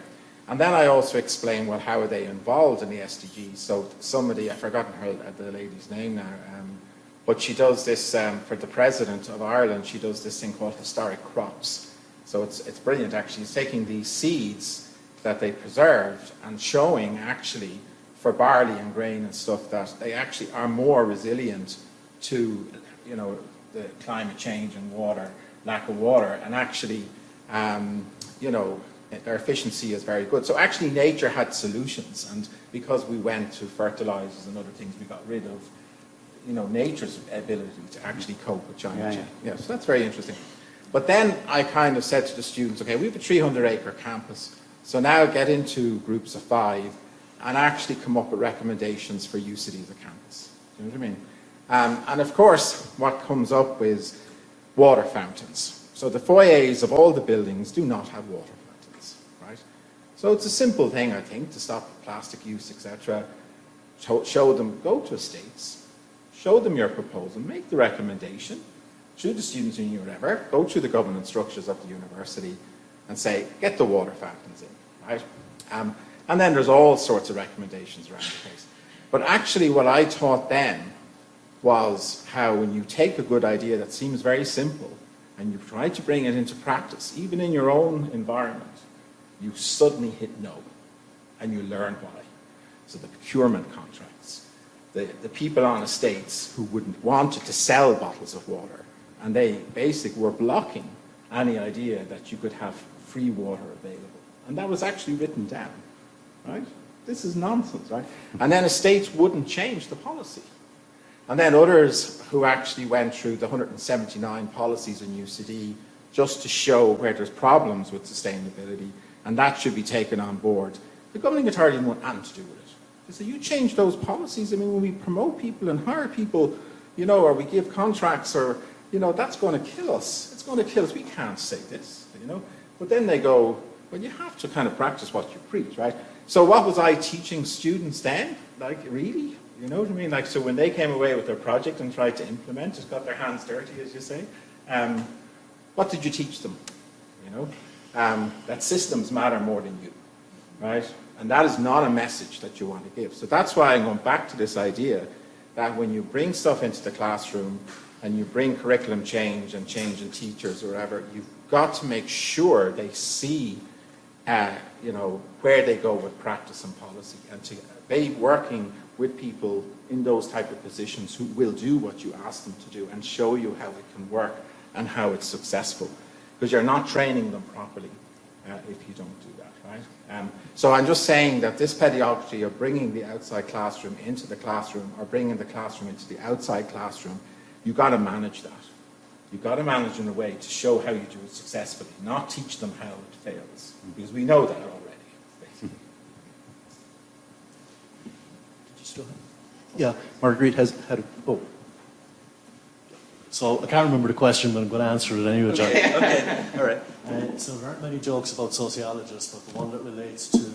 And then I also explain, well, how are they involved in the SDGs? So somebody, I've forgotten the lady's name now, but she does this for the President of Ireland. She does this thing called historic crops. So it's brilliant, actually. It's taking these seeds that they preserved and showing, actually, for barley and grain and stuff, that they actually are more resilient to, the climate change and lack of water, and actually, their efficiency is very good. So actually, nature had solutions, and because we went to fertilizers and other things, we got rid of nature's ability to actually cope with climate change. Yeah, so that's very interesting. But then I kind of said to the students, okay, we have a 300-acre campus, so now get into groups of 5 and actually come up with recommendations for UCD as a campus. Do you know what I mean? And of course, what comes up is water fountains. So the foyers of all the buildings do not have water fountains, right? So it's a simple thing, I think, to stop plastic use, etc. Show them, go to estates, show them your proposal, make the recommendation to the students union or whatever, go through the governance structures of the university and say, get the water fountains in, right? And then there's all sorts of recommendations around the place. But actually what I taught then was how when you take a good idea that seems very simple and you try to bring it into practice, even in your own environment, you suddenly hit no, and you learn why. So the procurement contracts, the people on estates who wouldn't wanted to sell bottles of water, and they basically were blocking any idea that you could have free water available. And that was actually written down, right? This is nonsense, right? And then estates wouldn't change the policy. And then others who actually went through the 179 policies in UCD just to show where there's problems with sustainability, and that should be taken on board. The governing authority didn't want anything to do with it. They said, you change those policies. I mean, when we promote people and hire people, or we give contracts, or, that's going to kill us. It's going to kill us. We can't say this, But then they go, well, you have to kind of practice what you preach, right? So what was I teaching students then? Like, really? You know what I mean? Like, so when they came away with their project and tried to implement, just got their hands dirty, as you say, what did you teach them? That systems matter more than you, right? And that is not a message that you want to give. So that's why I'm going back to this idea that when you bring stuff into the classroom and you bring curriculum change and change in teachers or whatever, you've got to make sure they see where they go with practice and policy, and to be working with people in those type of positions who will do what you ask them to do and show you how it can work and how it's successful. Because you're not training them properly if you don't do that, right? So I'm just saying that this pedagogy of bringing the outside classroom into the classroom or bringing the classroom into the outside classroom, you've got to manage that. You've got to manage in a way to show how you do it successfully, not teach them how it fails, because we know that already, basically. Yeah, Marguerite has had a... Oh. So I can't remember the question, but I'm going to answer it anyway, John. Okay, all right. So there aren't many jokes about sociologists, but the one that relates to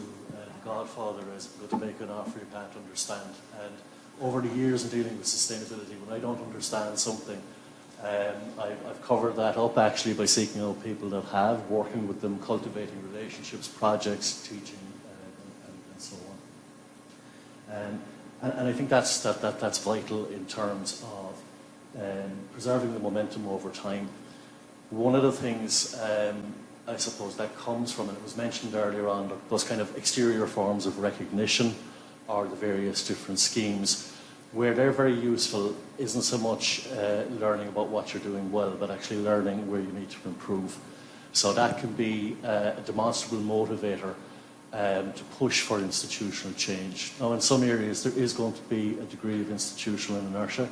Godfather is I'm going to make an offer you can't understand. And over the years in dealing with sustainability, when I don't understand something, I've covered that up actually by seeking out people that have, working with them, cultivating relationships, projects, teaching, and so on. And I think that's vital in terms of preserving the momentum over time. One of the things I suppose that comes from, and it was mentioned earlier on, those kind of exterior forms of recognition or the various different schemes, where they're very useful isn't so much learning about what you're doing well, but actually learning where you need to improve. So that can be a demonstrable motivator to push for institutional change. Now, in some areas, there is going to be a degree of institutional inertia,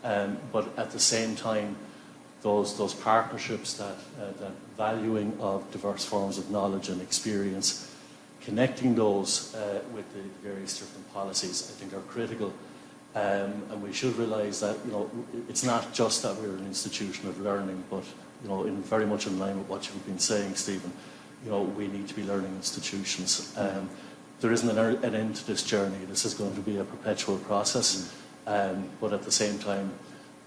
but at the same time, those partnerships, that valuing of diverse forms of knowledge and experience, connecting those with the various different policies, I think are critical. And we should realise that it's not just that we're an institution of learning, but very much in line with what you've been saying, Stephen. We need to be learning institutions. There isn't an end to this journey. This is going to be a perpetual process. But at the same time,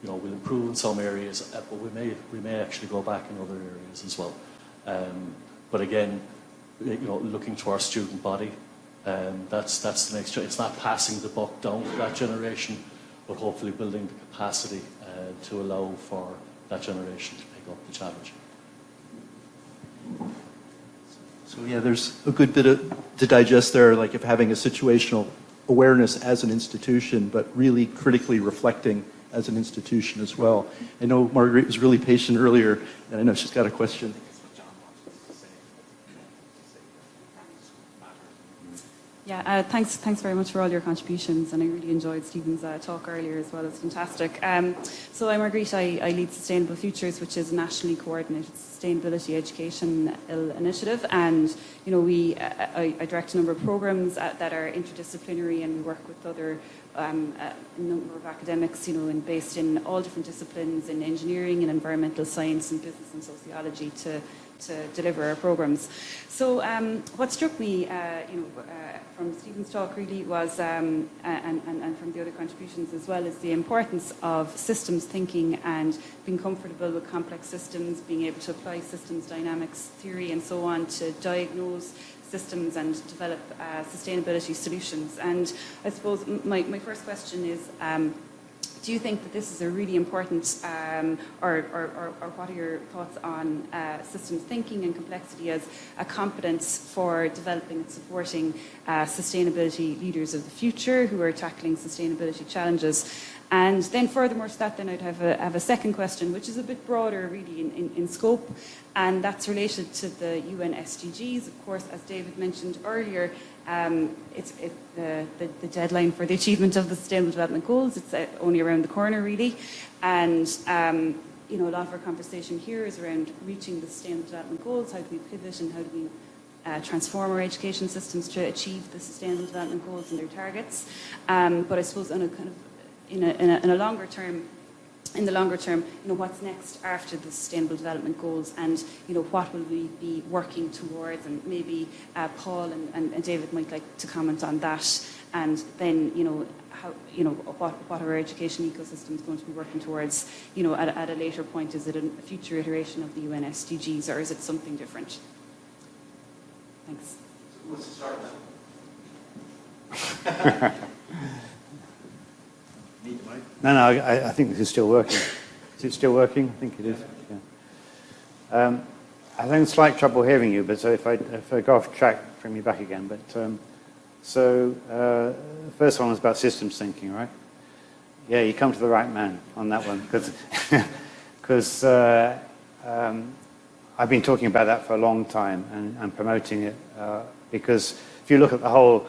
we'll improve in some areas, but we may actually go back in other areas as well. But again, looking to our student body. That's the next. It's not passing the buck down to that generation, but hopefully building the capacity to allow for that generation to pick up the challenge. So yeah, there's a good bit to digest there, like if having a situational awareness as an institution, but really critically reflecting as an institution as well. I know Marguerite was really patient earlier, and I know she's got a question. Yeah, thanks very much for all your contributions, and I really enjoyed Stephen's talk earlier as well. It's fantastic. So I'm Marguerite. I lead Sustainable Futures, which is a nationally coordinated sustainability education initiative, and I direct a number of programs that are interdisciplinary, and we work with other a number of academics, and based in all different disciplines in engineering and environmental science and business and sociology to deliver our programs. So what struck me, from Stephen's talk really was, and from the other contributions as well, is the importance of systems thinking and being comfortable with complex systems, being able to apply systems dynamics theory and so on to diagnose systems and develop sustainability solutions. And I suppose my first question is, do you think that this is a really important, or what are your thoughts on systems thinking and complexity as a competence for developing and supporting sustainability leaders of the future who are tackling sustainability challenges? And then furthermore to that, then I'd have a second question, which is a bit broader really in scope, and that's related to the UN SDGs. Of course, as David mentioned earlier, it's the deadline for the achievement of the Sustainable Development Goals. It's only around the corner, really. And, a lot of our conversation here is around reaching the Sustainable Development Goals. How do we pivot and how do we transform our education systems to achieve the Sustainable Development Goals and their targets? But I suppose on a kind of in the longer term, what's next after the Sustainable Development Goals, and what will we be working towards? And maybe Paul and David might like to comment on that. And then how what are our education ecosystems going to be working towards? At a later point, is it a future iteration of the UN SDGs, or is it something different? Thanks. Let's start now. No, I think this is still working. Is it still working? I think it is. Yeah. I'm having slight trouble hearing you, but so if I go off track, bring me back again. But the first one was about systems thinking, right? Yeah, you come to the right man on that one, because I've been talking about that for a long time and promoting it, because if you look at the whole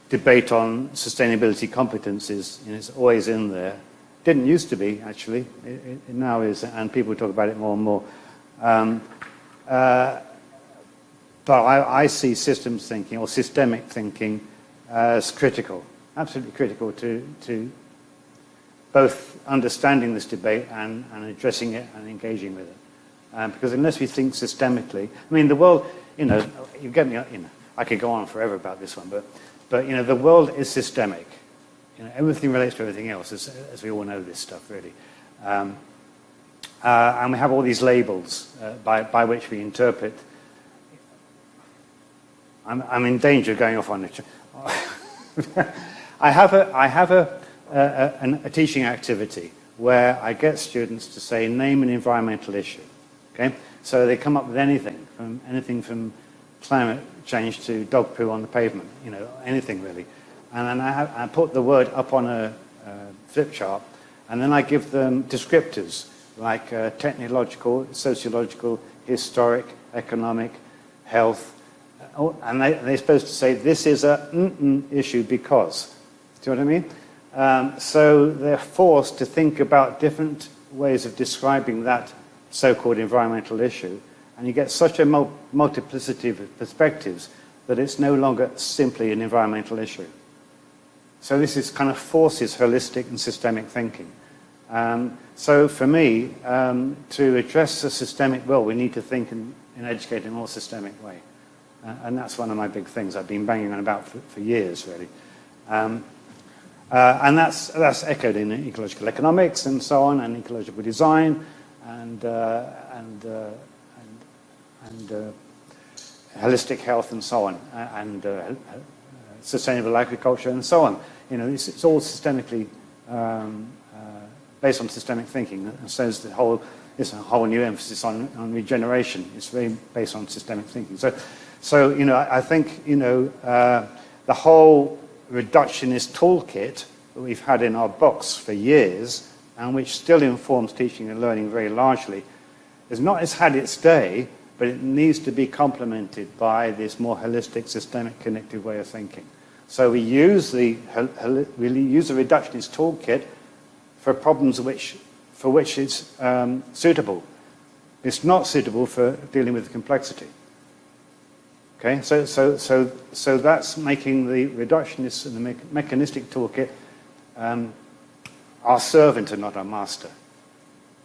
debate on sustainability competencies, it's always in there. Didn't used to be, actually. It now is, and people talk about it more and more. But I see systems thinking or systemic thinking as critical, absolutely critical to both understanding this debate and addressing it and engaging with it. Because unless we think systemically, I mean, the world, you get me, I could go on forever about this one, but the world is systemic. Everything relates to everything else, as we all know this stuff, really. And we have all these labels by which we interpret. I'm in danger of going off on it. I have a teaching activity where I get students to say, name an environmental issue. Okay, so they come up with anything from climate change to dog poo on the pavement, anything really. And then I put the word up on a flip chart, and then I give them descriptors like technological, sociological, historic, economic, health, and they're supposed to say this is a issue because. Do you know what I mean? So they're forced to think about different ways of describing that so-called environmental issue, and you get such a multiplicity of perspectives that it's no longer simply an environmental issue. So this is kind of forces holistic and systemic thinking. So for me, to address the systemic world, we need to think and educate in a more systemic way. And that's one of my big things I've been banging on about for years, really. And that's echoed in ecological economics and so on, and ecological design, and holistic health and so on, and sustainable agriculture and so on. It's all systemically based on systemic thinking, and so is it's a whole new emphasis on regeneration. It's very based on systemic thinking. So I think the whole reductionist toolkit that we've had in our books for years, and which still informs teaching and learning very largely, has had its day, but it needs to be complemented by this more holistic, systemic, connected way of thinking. So we use the reductionist toolkit for problems for which it's suitable. It's not suitable for dealing with complexity. Okay, so that's making the reductionist and the mechanistic toolkit our servant and not our master.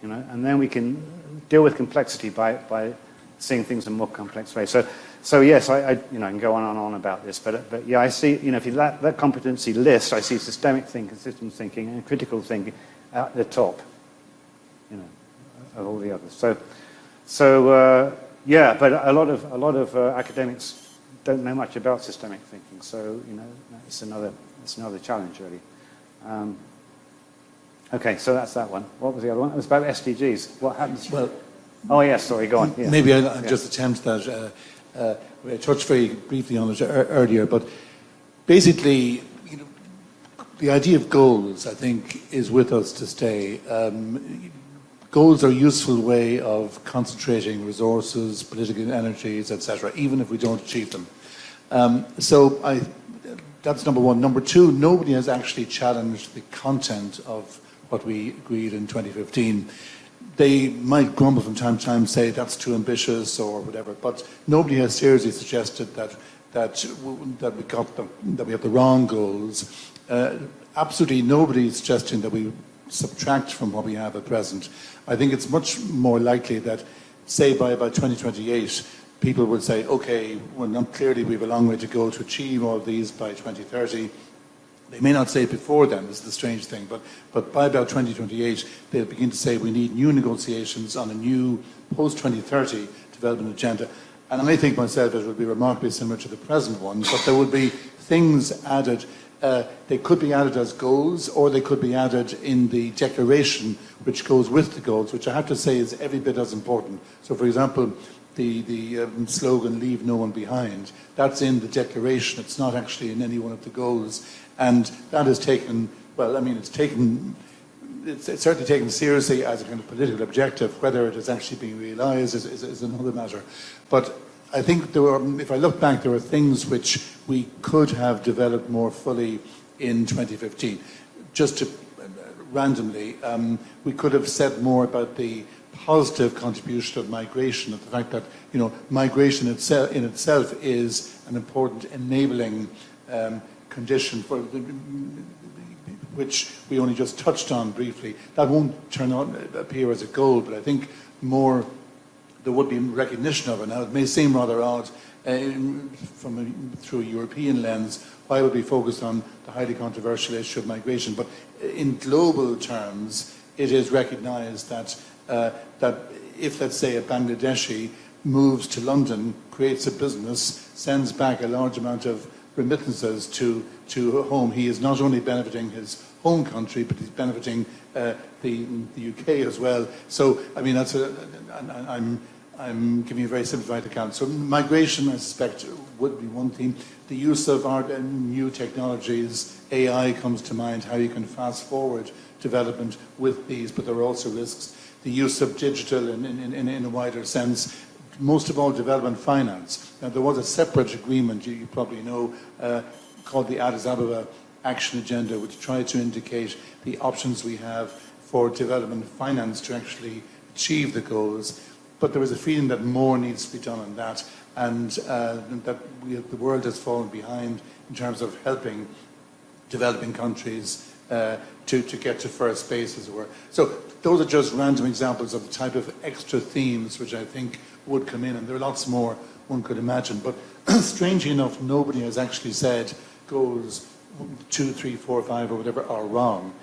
And then we can deal with complexity by seeing things in a more complex way. So yes, I can go on and on about this, but yeah, I see, if you that competency list, I see systemic thinking, systems thinking, and critical thinking at the top, of all the others. So yeah, but a lot of academics don't know much about systemic thinking. So it's another challenge really. Okay, so that's that one. What was the other one? It was about SDGs. What happens? Well, oh yes, sorry, go on. Yeah. Maybe I'll just attempt that. I touched very briefly on it earlier, but basically, the idea of goals, I think, is with us to stay. Goals are a useful way of concentrating resources, political energies, etc., even if we don't achieve them. That's number one. Number two, nobody has actually challenged the content of what we agreed in 2015. They might grumble from time to time, say that's too ambitious or whatever, but nobody has seriously suggested that we have the wrong goals. Absolutely nobody is suggesting that we subtract from what we have at present. I think it's much more likely that, say, by about 2028, people would say, okay, well, not clearly we have a long way to go to achieve all of these by 2030. They may not say it before then, this is the strange thing, but by about 2028, they'll begin to say we need new negotiations on a new post-2030 development agenda. And I think myself it will be remarkably similar to the present one, but there would be things added. They could be added as goals, or they could be added in the declaration which goes with the goals, which I have to say is every bit as important. So, for example, slogan "Leave no one behind." That's in the declaration. It's not actually in any one of the goals, and that is taken. Well, I mean, it's certainly taken seriously as a kind of political objective. Whether it is actually being realised is another matter. But I think if I look back, there were things which we could have developed more fully in 2015. Just to randomly, we could have said more about the positive contribution of migration, of the fact that migration in itself is an important enabling condition for which we only just touched on briefly. That won't appear as a goal, but I think more there would be recognition of it. Now, it may seem rather odd through a European lens why would we focus on the highly controversial issue of migration, but in global terms, it is recognised that if, let's say, a Bangladeshi moves to London, creates a business, sends back a large amount of remittances to home, he is not only benefiting his home country, but he's benefiting the UK as well. So, I mean, I'm giving you a very simplified account. So migration, I suspect, would be one theme. The use of our new technologies, AI comes to mind, how you can fast forward development with these, but there are also risks. The use of digital in a wider sense. Most of all, development finance. Now, there was a separate agreement, you probably know, called the Addis Ababa Action Agenda, which tried to indicate the options we have for development finance to actually achieve the goals. But there was a feeling that more needs to be done on that, and that the world has fallen behind in terms of helping developing countries to get to first base, as it were. So those are just random examples of the type of extra themes which I think would come in, and there are lots more one could imagine. But strangely enough, nobody has actually said goals 2, 3, 4, 5 or whatever are wrong.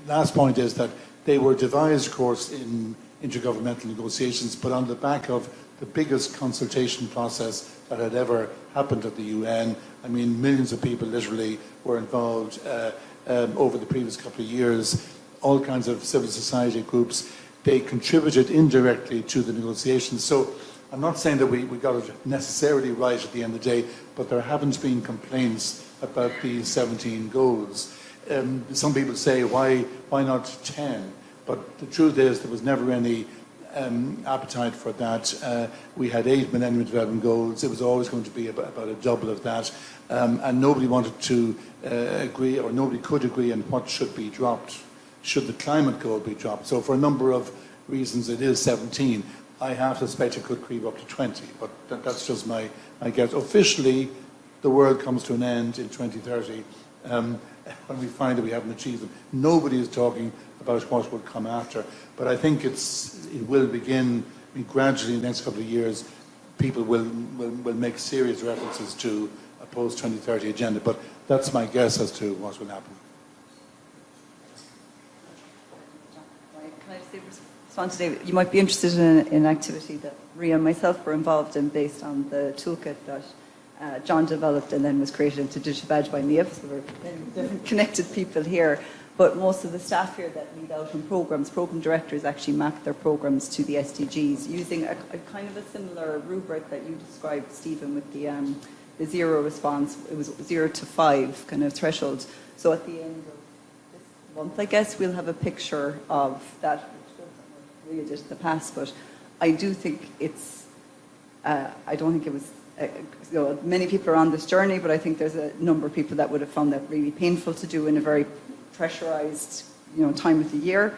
Last point is that they were devised, of course, in intergovernmental negotiations, but on the back of the biggest consultation process that had ever happened at the UN. I mean, millions of people literally were involved over the previous couple of years, all kinds of civil society groups. They contributed indirectly to the negotiations. So I'm not saying that we got it necessarily right at the end of the day, but there haven't been complaints about these 17 goals. Some people say, why not 10? But the truth is there was never any appetite for that. We had 8 Millennium Development Goals. It was always going to be about a double of that. And nobody wanted to agree, or nobody could agree on what should be dropped. Should the climate goal be dropped? So for a number of reasons, it is 17. I half suspect it could creep up to 20, but that's just my guess. Officially, the world comes to an end in 2030 when we find that we haven't achieved them. Nobody is talking about what will come after, but I think it will begin. I mean, gradually in the next couple of years, people will make serious references to a post-2030 agenda, but that's my guess as to what will happen. Can I just respond today? You might be interested in an activity that Ria and myself were involved in based on the toolkit that John developed and then was created into Digital Badge by Niamh. So we're different connected people here. But most of the staff here that lead out on programs, program directors actually map their programs to the SDGs using a kind of a similar rubric that you described, Stephen, with the zero response. It was 0 to 5 kind of thresholds. So at the end of this month, I guess, we'll have a picture of that, which we did in the past. But I do think it's, I don't think it was, many people are on this journey, but I think there's a number of people that would have found that really painful to do in a very pressurized, time of the year.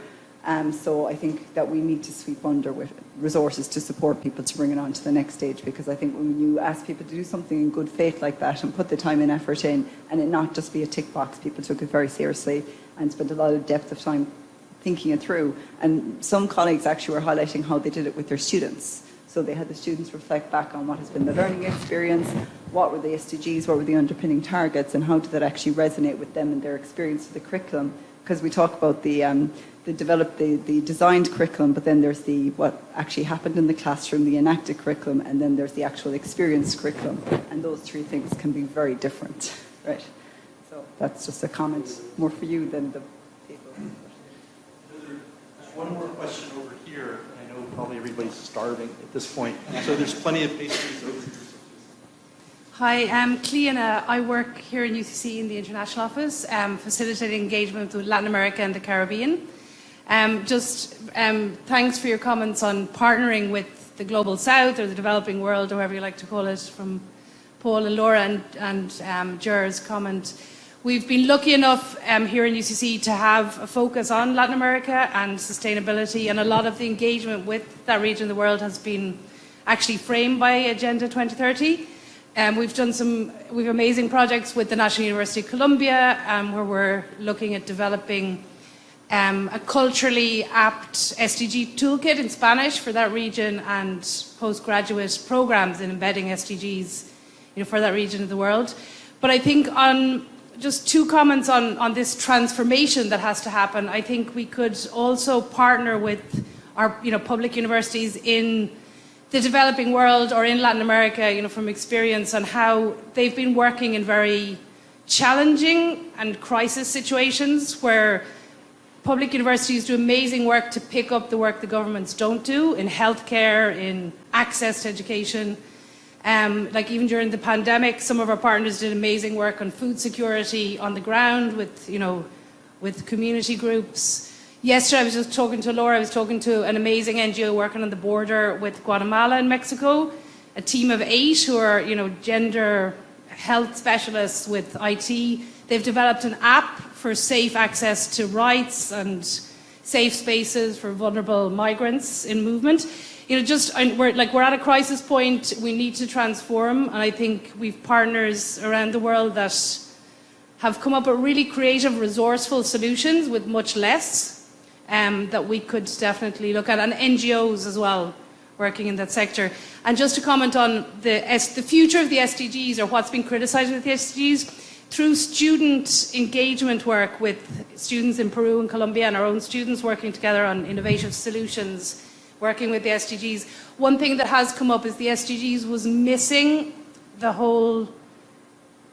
So I think that we need to sweep under with resources to support people to bring it on to the next stage, because I think when you ask people to do something in good faith like that and put the time and effort in, and it not just be a tick box, people took it very seriously and spent a lot of depth of time thinking it through. And some colleagues actually were highlighting how they did it with their students. So they had the students reflect back on what has been the learning experience, what were the SDGs, what were the underpinning targets, and how did that actually resonate with them and their experience of the curriculum. Because we talk about the designed curriculum, but then there's what actually happened in the classroom, the enacted curriculum, and then there's the actual experienced curriculum. And those three things can be very different, right? So that's just a comment more for you than the people. One more question over here. I know probably everybody's starving at this point, so there's plenty of pastries over here. Hi, I'm Cleana. I work here in UCC in the International Office, facilitating engagement with Latin America and the Caribbean. Thanks for your comments on partnering with the Global South or the developing world, or whatever you like to call it, from Paul and Laura and Ger's comment. We've been lucky enough here in UCC to have a focus on Latin America and sustainability, and a lot of the engagement with that region of the world has been actually framed by Agenda 2030. We've amazing projects with the National University of Columbia, where we're looking at developing a culturally apt SDG toolkit in Spanish for that region, and postgraduate programs in embedding SDGs, for that region of the world. But I think on just two comments on this transformation that has to happen, I think we could also partner with our public universities in the developing world or in Latin America, from experience on how they've been working in very challenging and crisis situations where public universities do amazing work to pick up the work the governments don't do in healthcare, in access to education. Like even during the pandemic, some of our partners did amazing work on food security on the ground with community groups. Yesterday, I was just talking to Laura. I was talking to an amazing NGO working on the border with Guatemala and Mexico, a team of 8 who are, gender health specialists with IT. They've developed an app for safe access to rights and safe spaces for vulnerable migrants in movement. We're at a crisis point. We need to transform, and I think we've partners around the world that have come up with really creative, resourceful solutions with much less. That we could definitely look at, and NGOs as well working in that sector. And just to comment on the future of the SDGs, or what's been criticised with the SDGs, through student engagement work with students in Peru and Colombia, and our own students working together on innovative solutions, working with the SDGs. One thing that has come up is the SDGs was missing the whole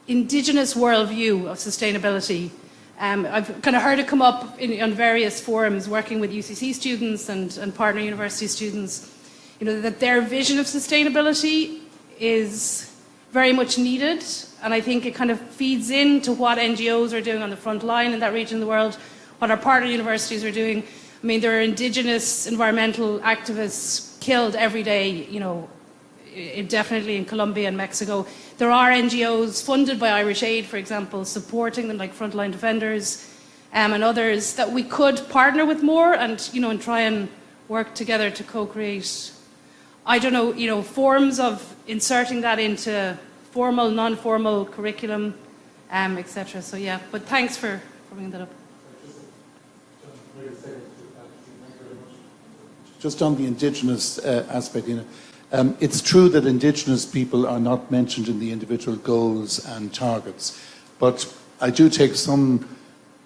indigenous worldview of sustainability. I've kind of heard it come up on various forums, working with UCC students and partner university students, that their vision of sustainability is very much needed. And I think it kind of feeds into what NGOs are doing on the front line in that region of the world, what our partner universities are doing. I mean, there are indigenous environmental activists killed every day, definitely in Colombia and Mexico. There are NGOs funded by Irish Aid, for example, supporting them, like Frontline Defenders and others, that we could partner with more and try and work together to co-create, forms of inserting that into formal, non-formal curriculum, etc. So yeah, but thanks for bringing that up. Just on the indigenous aspect, it's true that indigenous people are not mentioned in the individual goals and targets, but I do take some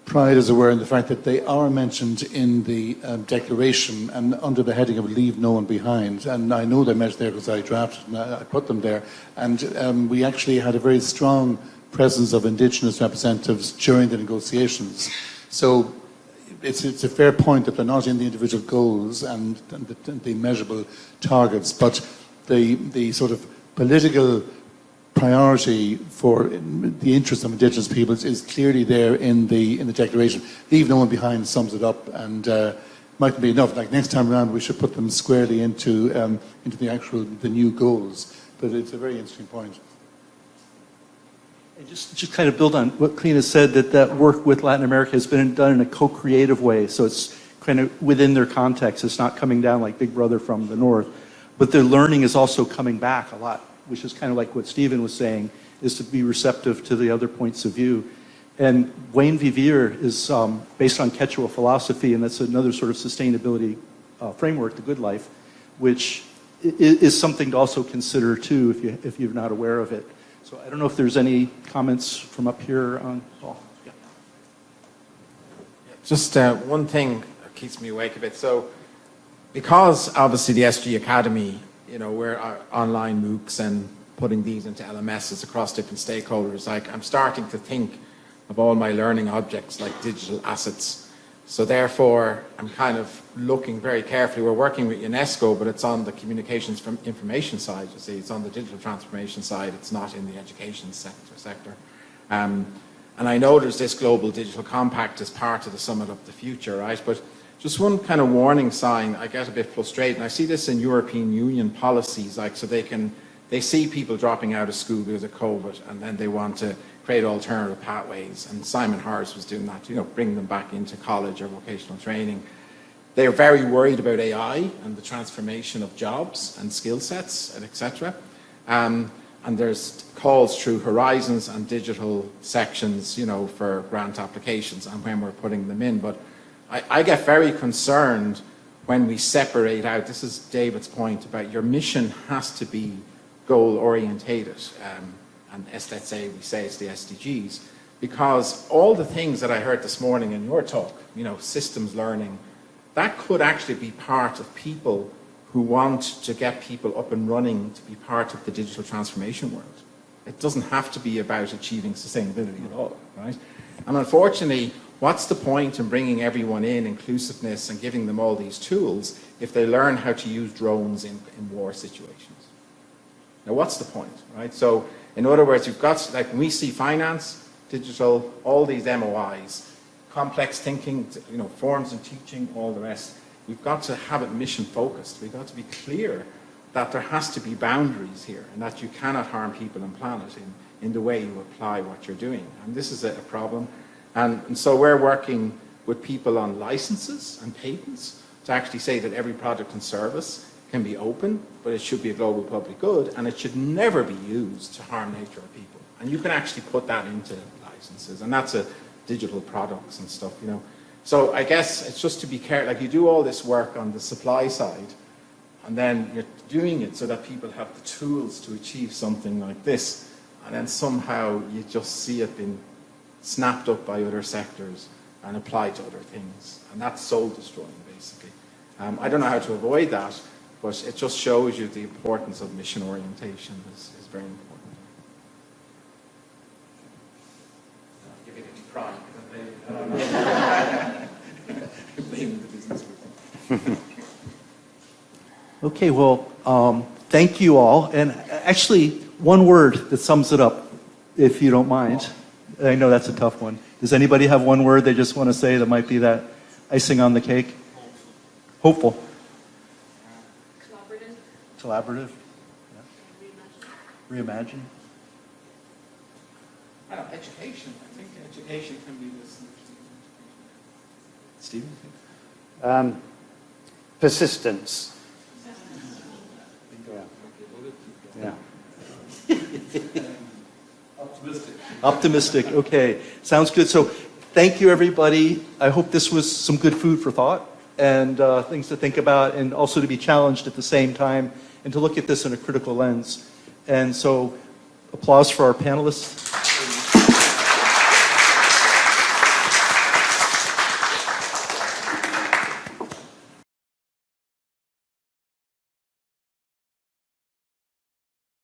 pride, as it were, in the fact that they are mentioned in the declaration and under the heading of Leave No One Behind. And I know they're mentioned there because I drafted and I put them there. And we actually had a very strong presence of indigenous representatives during the negotiations. So it's a fair point that they're not in the individual goals and the measurable targets, but the sort of political priority for the interests of indigenous peoples is clearly there in the declaration. Leave No One Behind sums it up, and mightn't be enough. Like next time around, we should put them squarely into the new goals. But it's a very interesting point. And just kind of build on what Cleana said, that work with Latin America has been done in a co-creative way. So it's kind of within their context. It's not coming down like Big Brother from the north. But their learning is also coming back a lot, which is kind of like what Stephen was saying, is to be receptive to the other points of view. And Wayne Vivier is based on Quechua philosophy, and that's another sort of sustainability framework, the good life, which is something to also consider too if you're not aware of it. So I don't know if there's any comments from up here on Paul. Yeah. Just one thing that keeps me awake a bit. So because obviously the SG Academy, we're online MOOCs and putting these into LMSs across different stakeholders, I'm starting to think of all my learning objects like digital assets So therefore, I'm kind of looking very carefully. We're working with UNESCO, but it's on the communications from information side, you see. It's on the digital transformation side. It's not in the education sector. And I know there's this Global Digital Compact as part of the Summit of the Future, right? But just one kind of warning sign, I get a bit frustrated. And I see this in European Union policies, like, so they see people dropping out of school because of COVID, and then they want to create alternative pathways. And Simon Harris was doing that, bring them back into college or vocational training. They are very worried about AI and the transformation of jobs and skill sets, and etc. And there's calls through Horizons and digital sections, for grant applications and when we're putting them in. But I get very concerned when we separate out. This is David's point about your mission has to be goal orientated. And let's say we say it's the SDGs, because all the things that I heard this morning in your talk, systems learning, that could actually be part of people who want to get people up and running to be part of the digital transformation world. It doesn't have to be about achieving sustainability at all, right? And unfortunately, what's the point in bringing everyone in, inclusiveness, and giving them all these tools if they learn how to use drones in war situations? Now, what's the point, right? So, in other words, you've got, like, when we see finance, digital, all these MOIs, complex thinking, forms and teaching, all the rest, we've got to have it mission focused. We've got to be clear that there has to be boundaries here and that you cannot harm people and planet in the way you apply what you're doing. And this is a problem. And so we're working with people on licenses and patents to actually say that every product and service can be open, but it should be a global public good, and it should never be used to harm nature or people. And you can actually put that into licenses, and that's a digital products and stuff, So I guess it's just to be careful. Like, you do all this work on the supply side, and then you're doing it so that people have the tools to achieve something like this, and then somehow you just see it being snapped up by other sectors and applied to other things, and that's soul destroying, basically. I don't know how to avoid that, but it just shows you the importance of mission orientation is very important. I'll give it a try. Okay, well, thank you all. And actually, one word that sums it up, if you don't mind. I know that's a tough one. Does anybody have one word they just want to say that might be that icing on the cake? Hopeful. Collaborative. Yeah. Reimagine. I don't know, education. I think education can be this. Stephen? Persistence. Yeah. Optimistic. Okay. Sounds good. So thank you, everybody. I hope this was some good food for thought and things to think about, and also to be challenged at the same time and to look at this in a critical lens. And so applause for our panelists.